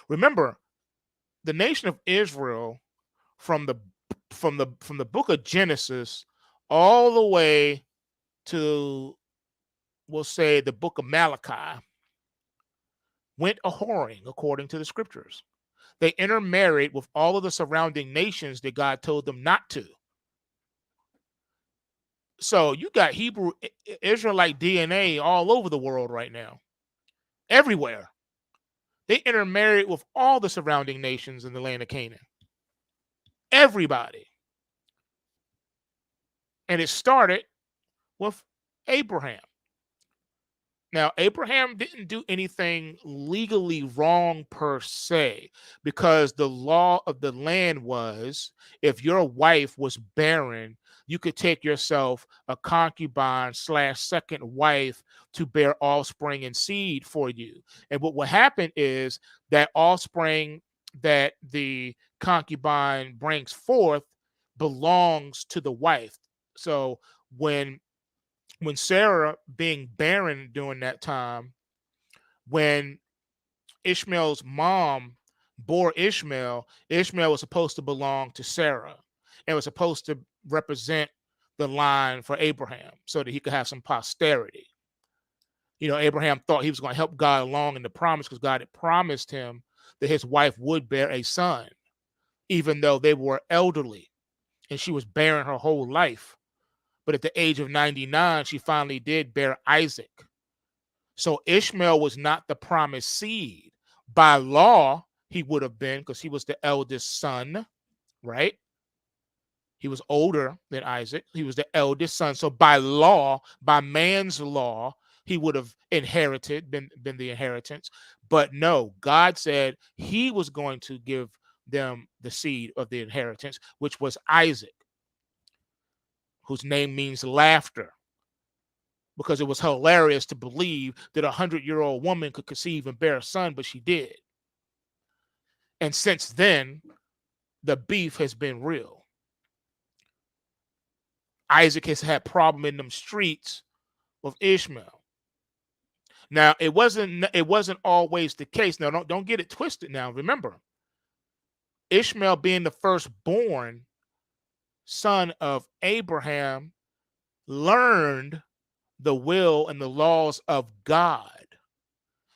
Remember, the nation of Israel from the book of Genesis all the way to, we'll say, the book of Malachi went a whoring according to the scriptures. They intermarried with all of the surrounding nations that God told them not to. So you got Hebrew Israelite DNA all over the world right now, everywhere. They intermarried with all the surrounding nations in the land of Canaan. Everybody. And it started with Abraham. Now, Abraham didn't do anything legally wrong per se, because the law of the land was, if your wife was barren, you could take yourself a concubine slash second wife to bear offspring and seed for you. And what will happen is that offspring that the concubine brings forth belongs to the wife. So when Sarah, being barren during that time, when Ishmael's mom bore Ishmael, Ishmael was supposed to belong to Sarah and was supposed to represent the line for Abraham so that he could have some posterity. Abraham thought he was going to help God along in the promise, because God had promised him that his wife would bear a son, even though they were elderly and she was barren her whole life. But at the age of 99, she finally did bear Isaac. So Ishmael was not the promised seed. By law, he would have been, because he was the eldest son, right? He was older than Isaac. He was the eldest son. So by law, by man's law, he would have inherited, been the inheritance. But no, God said he was going to give them the seed of the inheritance, which was Isaac, whose name means laughter, because it was hilarious to believe that 100-year-old woman could conceive and bear a son, but she did. And since then, the beef has been real. Isaac has had problem in them streets with Ishmael. Now, it wasn't always the case. Now, don't get it twisted. Now, remember, Ishmael, being the firstborn son of Abraham, learned the will and the laws of God.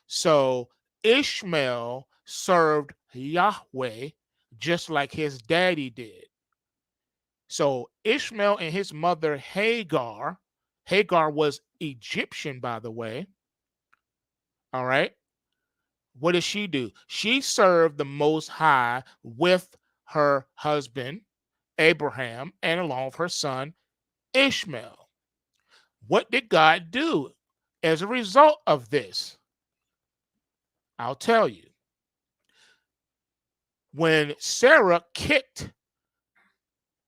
So Ishmael served Yahweh just like his daddy did. So Ishmael and his mother Hagar was Egyptian, by the way. All right. What did she do? She served the Most High with her husband, Abraham, and along with her son, Ishmael. What did God do as a result of this? I'll tell you. When Sarah kicked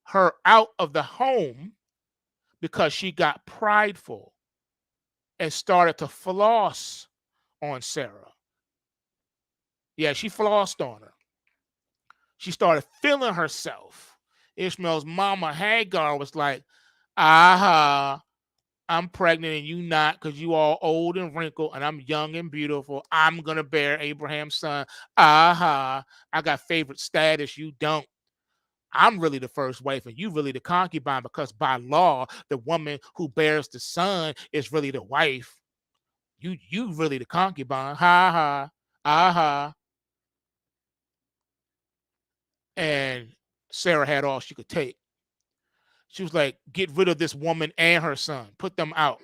her out of the home because she got prideful and started to floss on Sarah. Yeah, she flossed on her. She started feeling herself. Ishmael's mama Hagar was like, aha, I'm pregnant and you not, because you all old and wrinkled and I'm young and beautiful. I'm going to bear Abraham's son. Aha, I got favorite status. You don't. I'm really the first wife and you really the concubine, because by law, the woman who bears the son is really the wife. You really the concubine. Ha ha. Aha. And Sarah had all she could take. She was like, get rid of this woman and her son. Put them out.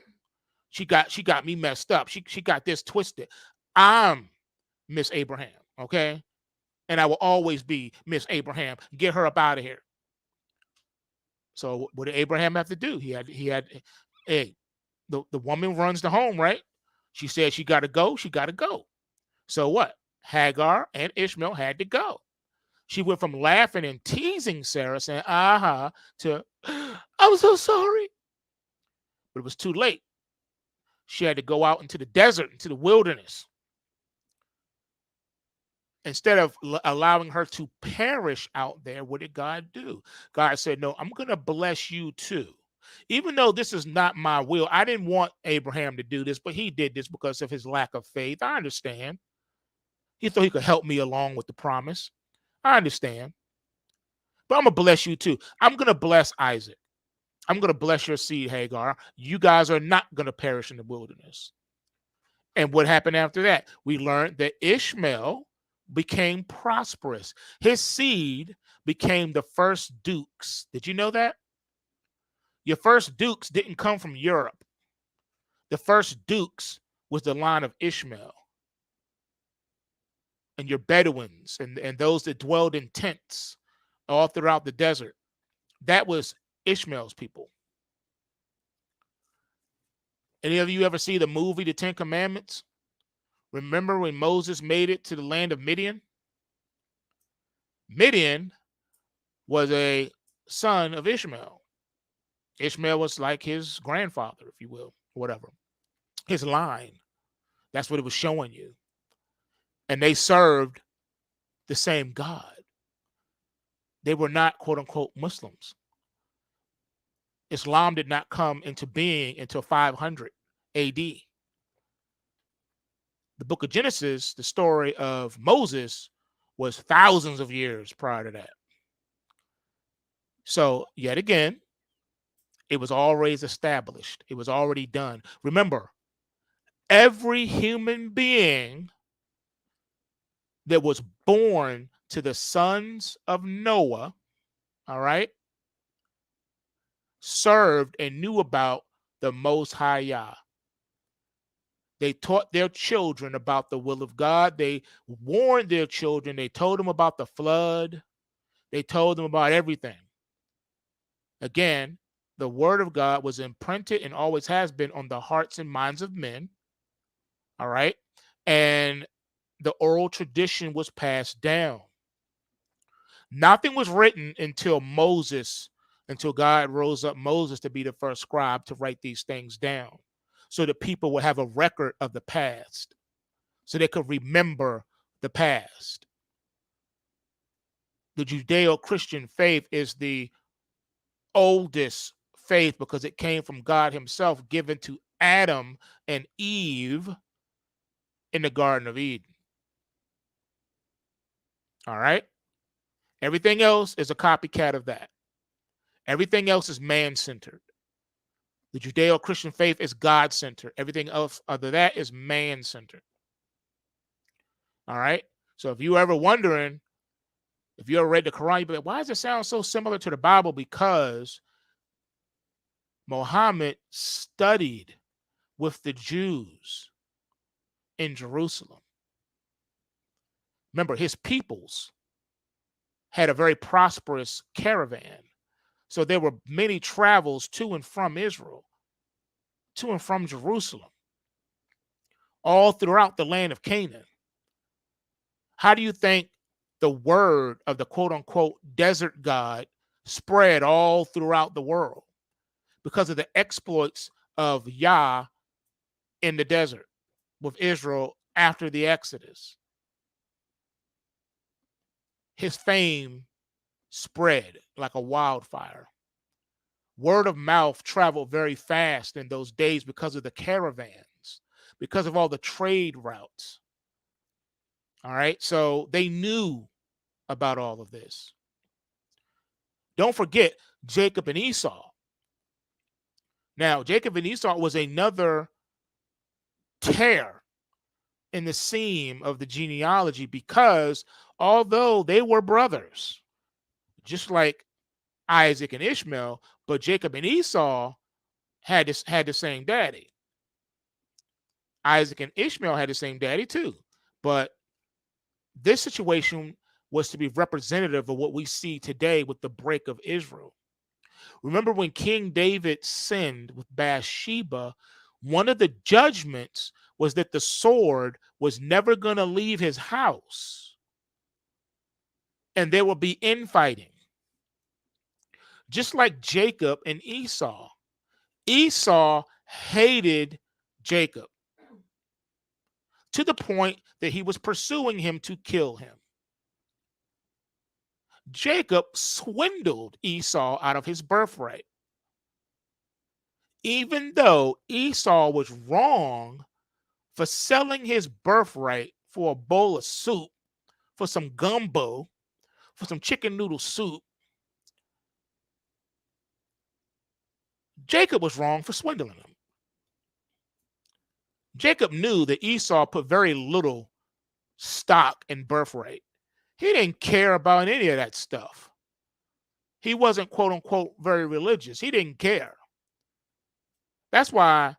She got me messed up. She got this twisted. I'm Miss Abraham, okay? And I will always be Miss Abraham. Get her up out of here. So what did Abraham have to do? Hey, the woman runs the home, right? She said she got to go. She got to go. So what? Hagar and Ishmael had to go. She went from laughing and teasing Sarah, saying, aha, to, I'm so sorry. But it was too late. She had to go out into the desert, into the wilderness. Instead of allowing her to perish out there, what did God do? God said, no, I'm going to bless you too. Even though this is not my will, I didn't want Abraham to do this, but he did this because of his lack of faith. I understand. He thought he could help me along with the promise. I understand. But I'm going to bless you too. I'm going to bless Isaac. I'm going to bless your seed, Hagar. You guys are not going to perish in the wilderness. And what happened after that? We learned that Ishmael became prosperous. His seed became the first dukes. Did you know that? Your first dukes didn't come from Europe. The first dukes was the line of Ishmael and your Bedouins and those that dwelled in tents all throughout the desert. That was Ishmael's people. Any of you ever see the movie The Ten Commandments? Remember when Moses made it to the land of Midian? Midian was a son of Ishmael. Ishmael was like his grandfather, if you will, whatever. His line. That's what it was showing you. And they served the same God. They were not, quote unquote, Muslims. Islam did not come into being until 500 AD. The book of Genesis, the story of Moses, was thousands of years prior to that. So, yet again, it was always established. It was already done. Remember, every human being that was born to the sons of Noah, all right, served and knew about the Most High Yah. They taught their children about the will of God. They warned their children. They told them about the flood. They told them about everything. Again, the word of God was imprinted and always has been on the hearts and minds of men. All right. And the oral tradition was passed down. Nothing was written until God rose up Moses to be the first scribe to write these things down so that people would have a record of the past, so they could remember the past. The Judeo-Christian faith is the oldest faith because it came from God himself, given to Adam and Eve in the Garden of Eden. All right? Everything else is a copycat of that. Everything else is man-centered. The Judeo-Christian faith is God-centered. Everything else other than that is man-centered. All right? So if you're ever wondering, if you ever read the Quran, you'd be like, why does it sound so similar to the Bible? Because Muhammad studied with the Jews in Jerusalem. Remember, his peoples had a very prosperous caravan. So there were many travels to and from Israel, to and from Jerusalem, all throughout the land of Canaan. How do you think the word of the quote unquote desert God spread all throughout the world? Because of the exploits of Yah in the desert with Israel after the Exodus. His fame spread like a wildfire. Word of mouth traveled very fast in those days because of the caravans, because of all the trade routes. All right, so they knew about all of this. Don't forget Jacob and Esau. Now, Jacob and Esau was another tear in the seam of the genealogy because although they were brothers, just like Isaac and Ishmael, but Jacob and Esau had the same daddy. Isaac and Ishmael had the same daddy too. But this situation was to be representative of what we see today with the break of Israel. Remember when King David sinned with Bathsheba, one of the judgments was that the sword was never going to leave his house and there will be infighting. Just like Jacob and Esau. Esau hated Jacob. to the point that he was pursuing him to kill him. Jacob swindled Esau out of his birthright. Even though Esau was wrong for selling his birthright for a bowl of soup, for some gumbo, for some chicken noodle soup, Jacob was wrong for swindling him. Jacob knew that Esau put very little stock in birthright. He didn't care about any of that stuff. He wasn't, quote unquote, very religious. He didn't care. That's why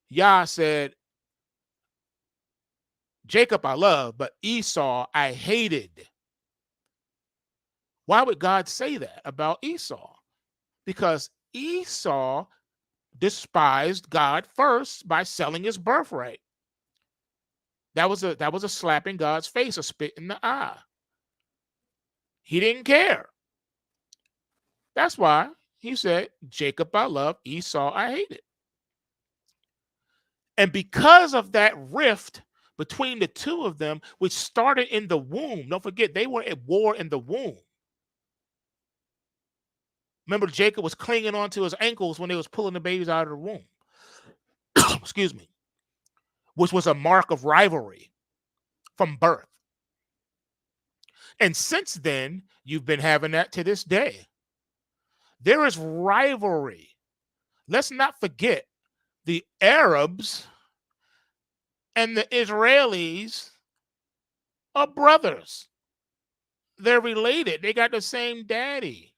Yah said, Jacob I love, but Esau I hated. Why would God say that about Esau? Because Esau despised God first by selling his birthright. That was a slap in God's face, a spit in the eye. He didn't care. That's why he said, Jacob I love, Esau I hated. And because of that rift between the two of them, which started in the womb, don't forget, they were at war in the womb. Remember, Jacob was clinging onto his ankles when they was pulling the babies out of the womb. Excuse me. Which was a mark of rivalry from birth. And since then, you've been having that to this day. There is rivalry. Let's not forget the Arabs and the Israelis are brothers. They're related. They got the same daddy.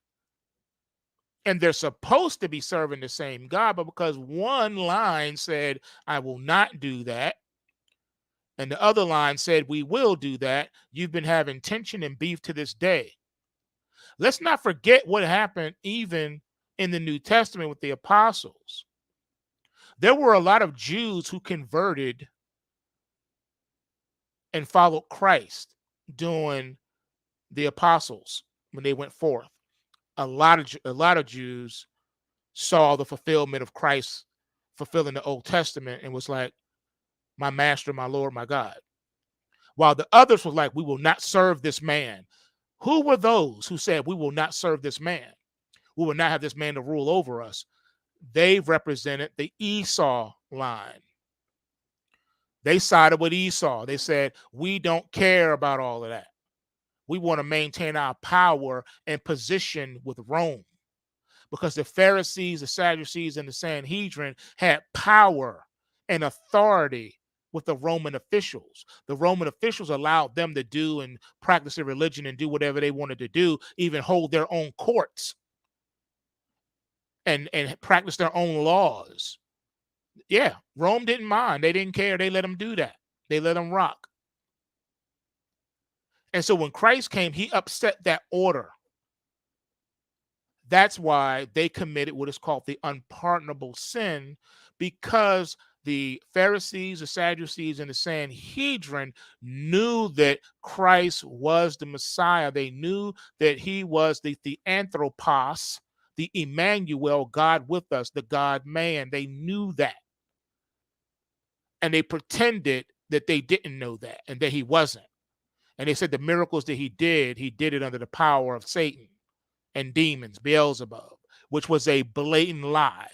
And they're supposed to be serving the same God, but because one line said, I will not do that, and the other line said, we will do that, you've been having tension and beef to this day. Let's not forget what happened even in the New Testament with the apostles. There were a lot of Jews who converted and followed Christ during the apostles when they went forth. A lot of Jews saw the fulfillment of Christ fulfilling the Old Testament and was like, my master, my Lord, my God. While the others were like, we will not serve this man. Who were those who said, we will not serve this man? We will not have this man to rule over us. They represented the Esau line. They sided with Esau. They said, we don't care about all of that. We want to maintain our power and position with Rome. Because the Pharisees, the Sadducees, and the Sanhedrin had power and authority with the Roman officials. The Roman officials allowed them to do and practice their religion and do whatever they wanted to do, even hold their own courts and practice their own laws. Yeah, Rome didn't mind. They didn't care. They let them do that. They let them rock. And so when Christ came, he upset that order. That's why they committed what is called the unpardonable sin, because the Pharisees, the Sadducees, and the Sanhedrin knew that Christ was the Messiah. They knew that he was the Anthropos, the Emmanuel, God with us, the God-man. They knew that. And they pretended that they didn't know that and that he wasn't. And they said the miracles that he did it under the power of Satan and demons, Beelzebub, which was a blatant lie.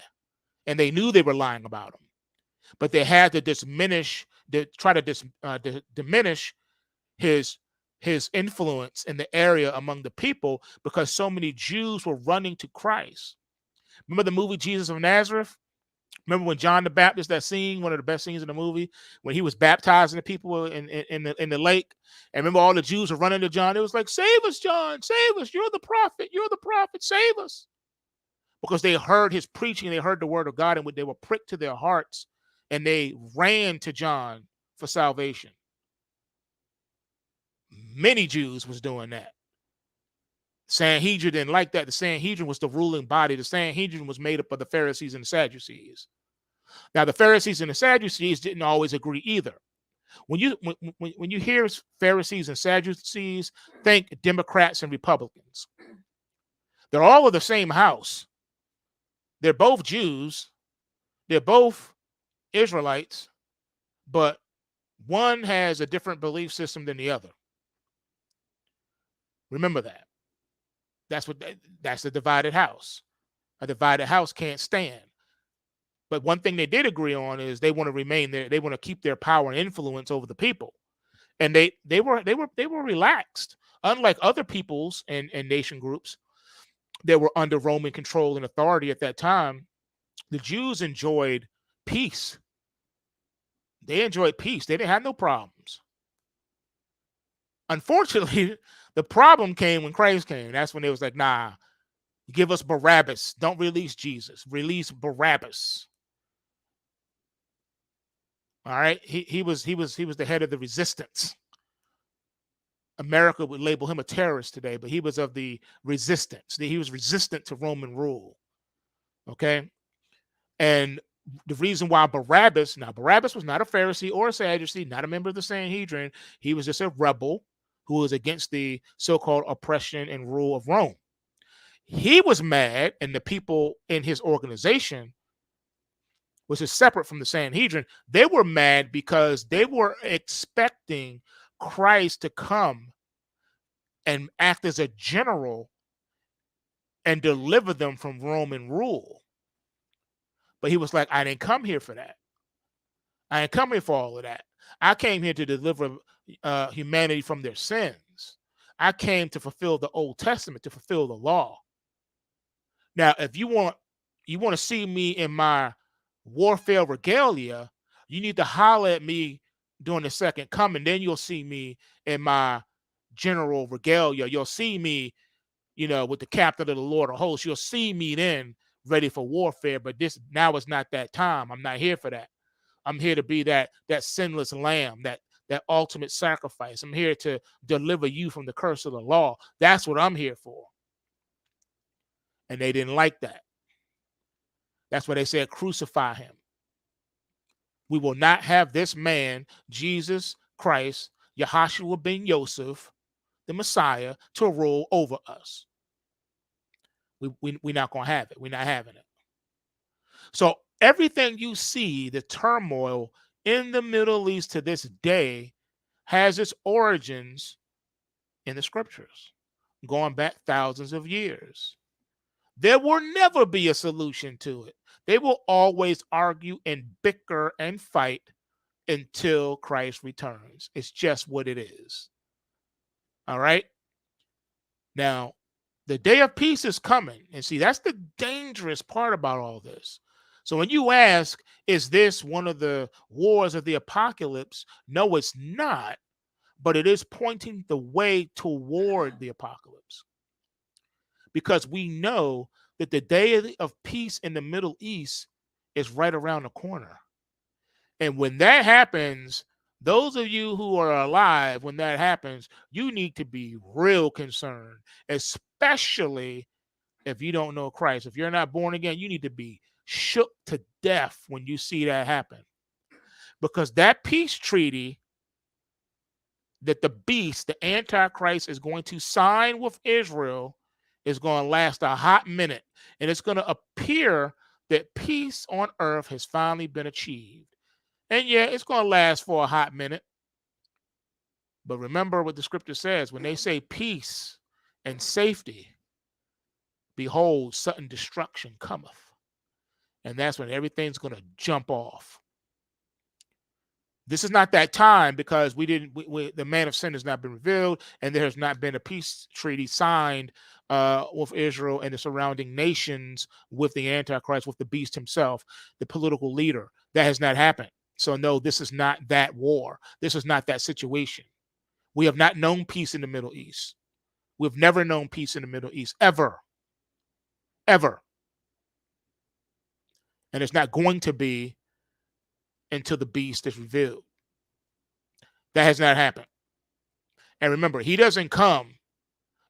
And they knew they were lying about him. But they had to diminish his influence in the area among the people, because so many Jews were running to Christ. Remember the movie Jesus of Nazareth? Remember when John the Baptist, that scene, one of the best scenes in the movie, when he was baptizing the people in the lake, and remember all the Jews were running to John. It was like, save us, John, save us. You're the prophet, save us. Because they heard his preaching, they heard the word of God, and they were pricked to their hearts, and they ran to John for salvation. Many Jews was doing that. Sanhedrin didn't like that. The Sanhedrin was the ruling body. The Sanhedrin was made up of the Pharisees and the Sadducees. Now, the Pharisees and the Sadducees didn't always agree either. When you hear Pharisees and Sadducees, think Democrats and Republicans. They're all of the same house. They're both Jews. They're both Israelites. But One has a different belief system than the other. Remember that. That's a divided house. A divided house can't stand. But one thing they did agree on is they want to remain there. They want to keep their power and influence over the people. And they were relaxed. Unlike other peoples and nation groups that were under Roman control and authority at that time, the Jews enjoyed peace. They enjoyed peace. They didn't have no problems. Unfortunately, the problem came when Christ came. That's when they was like, nah, give us Barabbas. Don't release Jesus. Release Barabbas. All right. He was the head of the resistance. America would label him a terrorist today, but he was of the resistance. He was resistant to Roman rule. Okay. And the reason why Barabbas was not a Pharisee or a Sadducee, not a member of the Sanhedrin. He was just a rebel who was against the so-called oppression and rule of Rome. He was mad, and the people in his organization, which is separate from the Sanhedrin, they were mad because they were expecting Christ to come and act as a general and deliver them from Roman rule. But he was like, I didn't come here for that. I didn't come here for all of that. I came here to deliver humanity from their sins. I came to fulfill the Old Testament, to fulfill the law. Now, if you want to see me in my warfare regalia, you need to holler at me during the second coming. Then you'll see me in my general regalia. You'll see me, with the captain of the Lord of hosts. You'll see me then ready for warfare. But this now is not that time. I'm not here for that. I'm here to be that sinless lamb, that ultimate sacrifice. I'm here to deliver you from the curse of the law. That's what I'm here for. And they didn't like that. That's why they said, crucify him. We will not have this man, Jesus Christ, Yahashua ben Yosef, the Messiah, to rule over us. We're not going to have it. We're not having it. So everything you see, the turmoil in the Middle East to this day, has its origins in the scriptures, going back thousands of years. There will never be a solution to it. They will always argue and bicker and fight until Christ returns. It's just what it is. All right? Now, the day of peace is coming. And see, that's the dangerous part about all this. So when you ask, is this one of the wars of the apocalypse? No, it's not. But it is pointing the way toward the apocalypse. Because we know that the day of peace in the Middle East is right around the corner. And when that happens, those of you who are alive, when that happens, you need to be real concerned, especially if you don't know Christ. If you're not born again, you need to be shook to death when you see that happen. Because that peace treaty that the beast, the Antichrist, is going to sign with Israel is going to last a hot minute. And it's going to appear that peace on earth has finally been achieved. And yeah, it's going to last for a hot minute. But remember what the scripture says. When they say peace and safety, behold, sudden destruction cometh. And that's when everything's going to jump off. This is not that time because the man of sin has not been revealed, and there has not been a peace treaty signed with Israel and the surrounding nations with the Antichrist, with the beast himself, the political leader. That has not happened. So no, this is not that war. This is not that situation. We have not known peace in the Middle East. We've never known peace in the Middle East, ever. Ever. And it's not going to be until the beast is revealed. That has not happened. And remember, he doesn't come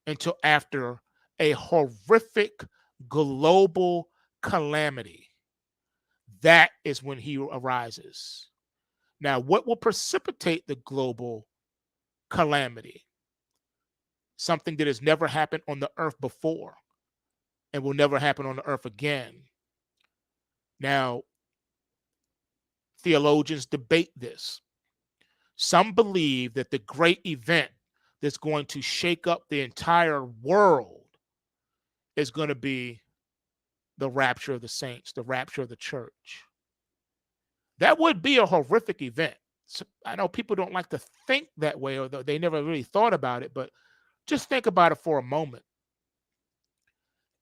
until after a horrific global calamity. That is when he arises. Now, what will precipitate the global calamity? Something that has never happened on the earth before and will never happen on the earth again. Now, theologians debate this. Some believe that the great event that's going to shake up the entire world is going to be the rapture of the saints, the rapture of the church. That would be a horrific event. So I know people don't like to think that way, or they never really thought about it, but just think about it for a moment.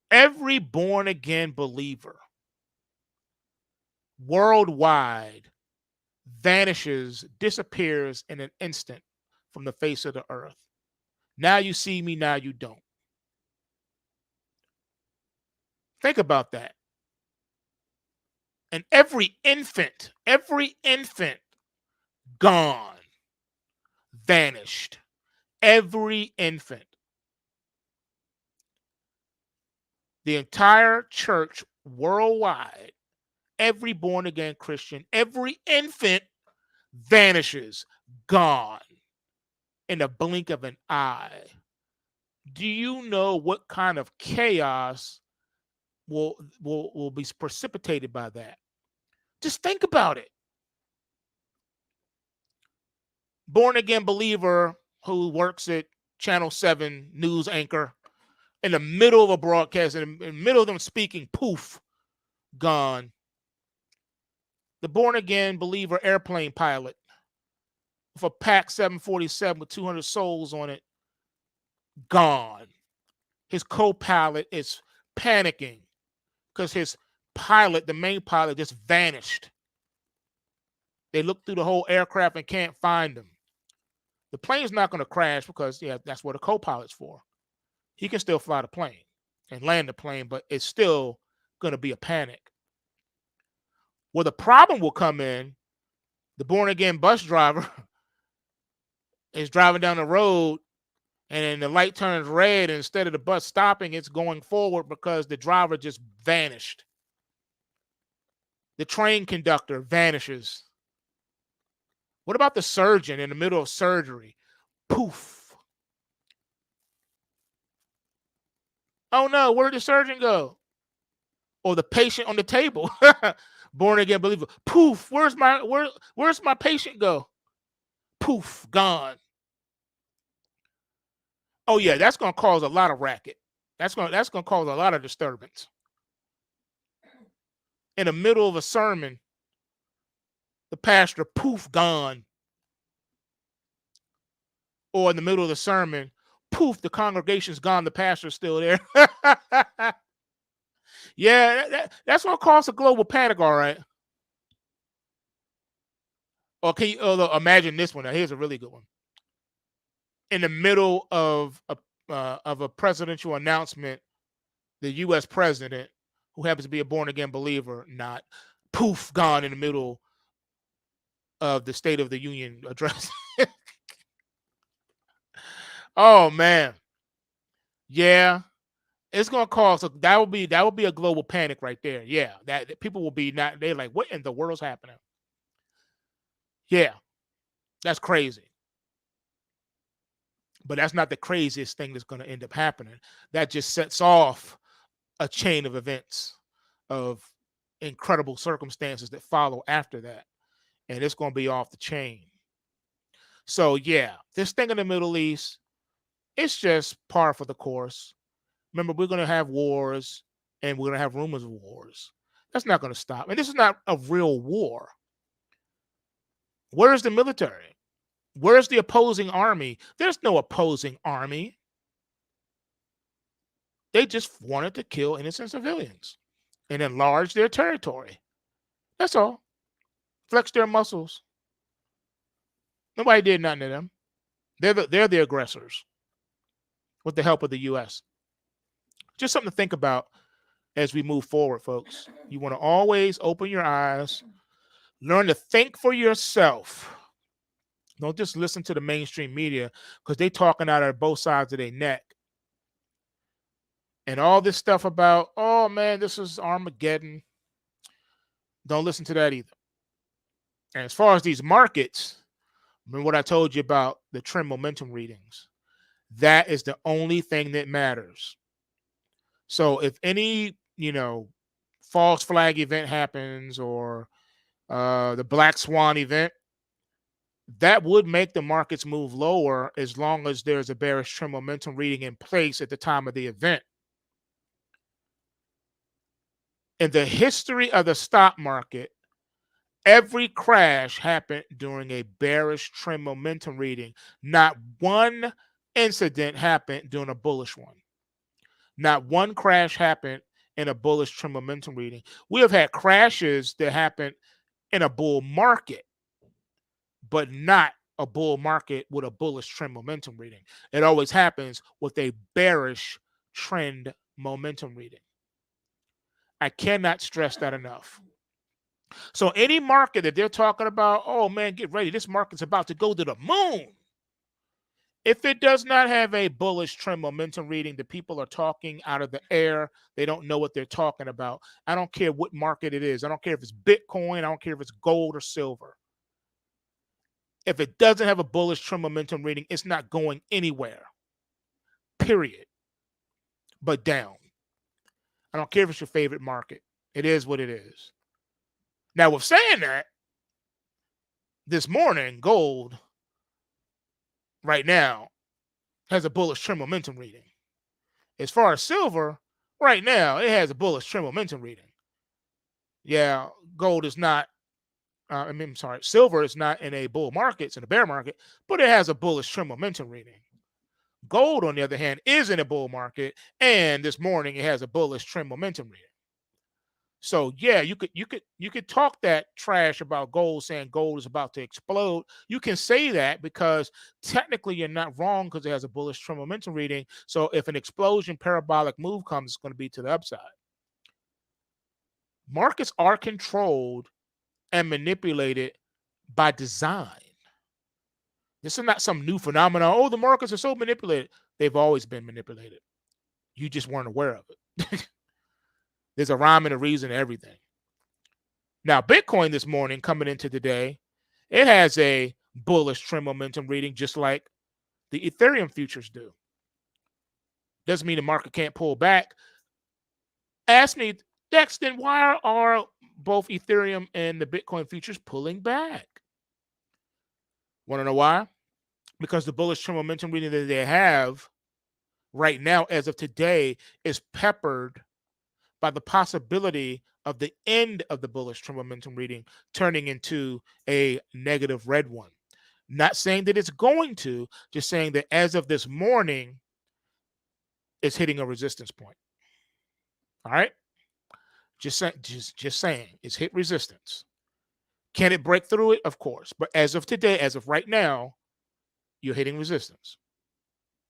Every born again believer worldwide vanishes, disappears in an instant from the face of the earth. Now you see me, now you don't. Think about that. And every infant gone, vanished. Every infant. The entire church worldwide, every born again Christian, every infant vanishes, gone in the blink of an eye. Do you know what kind of chaos will be precipitated by that? Just think about it. Born again believer who works at Channel 7 news anchor in the middle of a broadcast, in the middle of them speaking, poof, gone. The born again believer airplane pilot with a PAC 747 with 200 souls on it, gone. His co-pilot is panicking because his pilot, the main pilot, just vanished. They look through the whole aircraft and can't find him. The plane's not going to crash because, yeah, that's what a co-pilot's for. He can still fly the plane and land the plane, but it's still going to be a panic. Well, the problem will come in. The born-again bus driver is driving down the road, and then the light turns red, and instead of the bus stopping, it's going forward because the driver just vanished. The train conductor vanishes. What about the surgeon in the middle of surgery? Poof. Oh no, where did the surgeon go? Or the patient on the table. Born again believer. Poof. Where's my patient go? Poof, gone. Oh yeah, that's gonna cause a lot of racket. That's gonna cause a lot of disturbance. In the middle of a sermon, the pastor, poof, gone. Or in the middle of the sermon, poof, the congregation's gone, the pastor's still there. Yeah, that's what caused a global panic, all right. Or can you imagine this one? Now, here's a really good one. In the middle of a presidential announcement, the U.S. president, who happens to be a born again believer, not poof, gone in the middle of the State of the Union address. Oh man, yeah, it's gonna cause that would be a global panic right there. Yeah, that people will be not they're like, what in the world's happening? Yeah, that's crazy. But that's not the craziest thing that's going to end up happening. That just sets off a chain of events of incredible circumstances that follow after that. And it's going to be off the chain. So, yeah, this thing in the Middle East, it's just par for the course. Remember, we're going to have wars and we're going to have rumors of wars. That's not going to stop. And this is not a real war. Where's the military? Where's the opposing army? There's no opposing army. They just wanted to kill innocent civilians and enlarge their territory. That's all. Flex their muscles. Nobody did nothing to them. They're the aggressors with the help of the U.S. Just something to think about as we move forward, folks. You want to always open your eyes, learn to think for yourself. Don't just listen to the mainstream media because they talking out of both sides of their neck. And all this stuff about, oh man, this is Armageddon. Don't listen to that either. And as far as these markets, remember what I told you about the trend momentum readings? That is the only thing that matters. So if any, false flag event happens or the black swan event, That would make the markets move lower as long as there's a bearish trend momentum reading in place at the time of the event. In the history of the stock market, every crash happened during a bearish trend momentum reading. Not one incident happened during a bullish one. Not one crash happened in a bullish trend momentum reading. We have had crashes that happened in a bull market, but not a bull market with a bullish trend momentum reading. It always happens with a bearish trend momentum reading. I cannot stress that enough. So any market that they're talking about, oh man, get ready, this market's about to go to the moon. If it does not have a bullish trend momentum reading, the people are talking out of the air. They don't know what they're talking about. I don't care what market it is. I don't care if it's Bitcoin. I don't care if it's gold or silver. If it doesn't have a bullish trend momentum reading, it's not going anywhere. Period. But down. I don't care if it's your favorite market. It is what it is. Now, with saying that, this morning, gold right now has a bullish trend momentum reading. As far as silver, right now, it has a bullish trend momentum reading. Yeah, gold is not, silver is not in a bull market, it's in a bear market, but it has a bullish trend momentum reading. Gold, on the other hand, is in a bull market, and this morning it has a bullish trend momentum reading. So yeah, you could talk that trash about gold, saying gold is about to explode. You can say that because technically you're not wrong because it has a bullish trend momentum reading. So if an explosion parabolic move comes, it's going to be to the upside. Markets are controlled and manipulated by design. This is not some new phenomenon. Oh, the markets are so manipulated. They've always been manipulated. You just weren't aware of it. There's a rhyme and a reason to everything. Now, Bitcoin this morning coming into the day, it has a bullish trend momentum reading just like the Ethereum futures do. Doesn't mean the market can't pull back. Ask me, Dex, then why are both Ethereum and the Bitcoin futures pulling back? Want to know why? Because the bullish trend momentum reading that they have right now, as of today, is peppered by the possibility of the end of the bullish trend momentum reading turning into a negative red one. Not saying that it's going to, just saying that as of this morning, it's hitting a resistance point. All right? Just saying, it's hit resistance. Can it break through it? Of course. But as of today, as of right now, you're hitting resistance.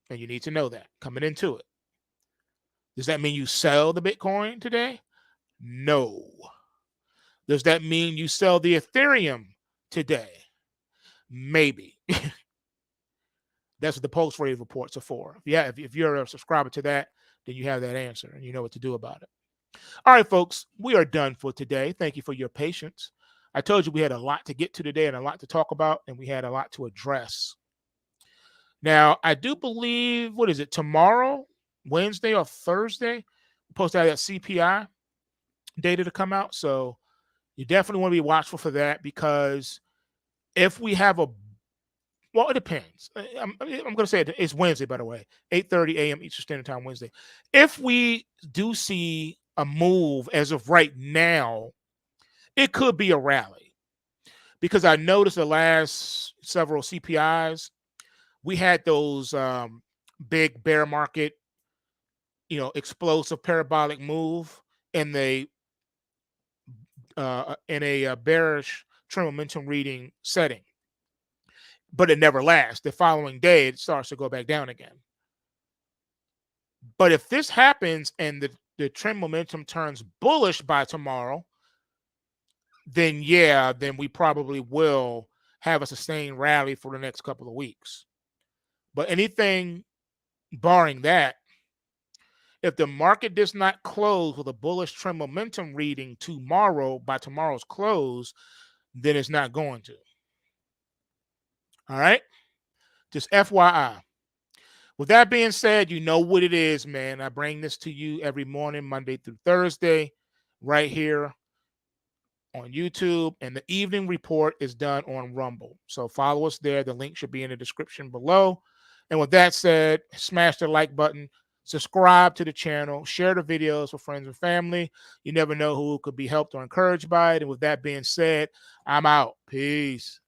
And you need to know that coming into it. Does that mean you sell the Bitcoin today? No. Does that mean you sell the Ethereum today? Maybe. That's what the post rate reports are for. If you're a subscriber to that, then you have that answer and you know what to do about it. All right, folks, we are done for today. Thank you for your patience. I told you we had a lot to get to today and a lot to talk about, and we had a lot to address. Now, I do believe, what is it, tomorrow, Wednesday or Thursday, we're supposed to have that CPI data to come out. So you definitely want to be watchful for that because if we have well, it depends. I'm going to say it's Wednesday, by the way, 8:30 a.m. Eastern Standard Time Wednesday. If we do see a move as of right now, it could be a rally because I noticed the last several CPIs, we had those big bear market, explosive parabolic move in a bearish trend momentum reading setting. But it never lasts. The following day, it starts to go back down again. But if this happens and the trend momentum turns bullish by tomorrow, then we probably will have a sustained rally for the next couple of weeks. But anything barring that, if the market does not close with a bullish trend momentum reading tomorrow by tomorrow's close, then it's not going to. All right? Just FYI. With that being said, you know what it is, man. I bring this to you every morning, Monday through Thursday, right here on YouTube, and the evening report is done on Rumble. So follow us there. The link should be in the description below. And with that said, smash the like button, subscribe to the channel, share the videos with friends and family. You never know who could be helped or encouraged by it. And with that being said, I'm out. Peace.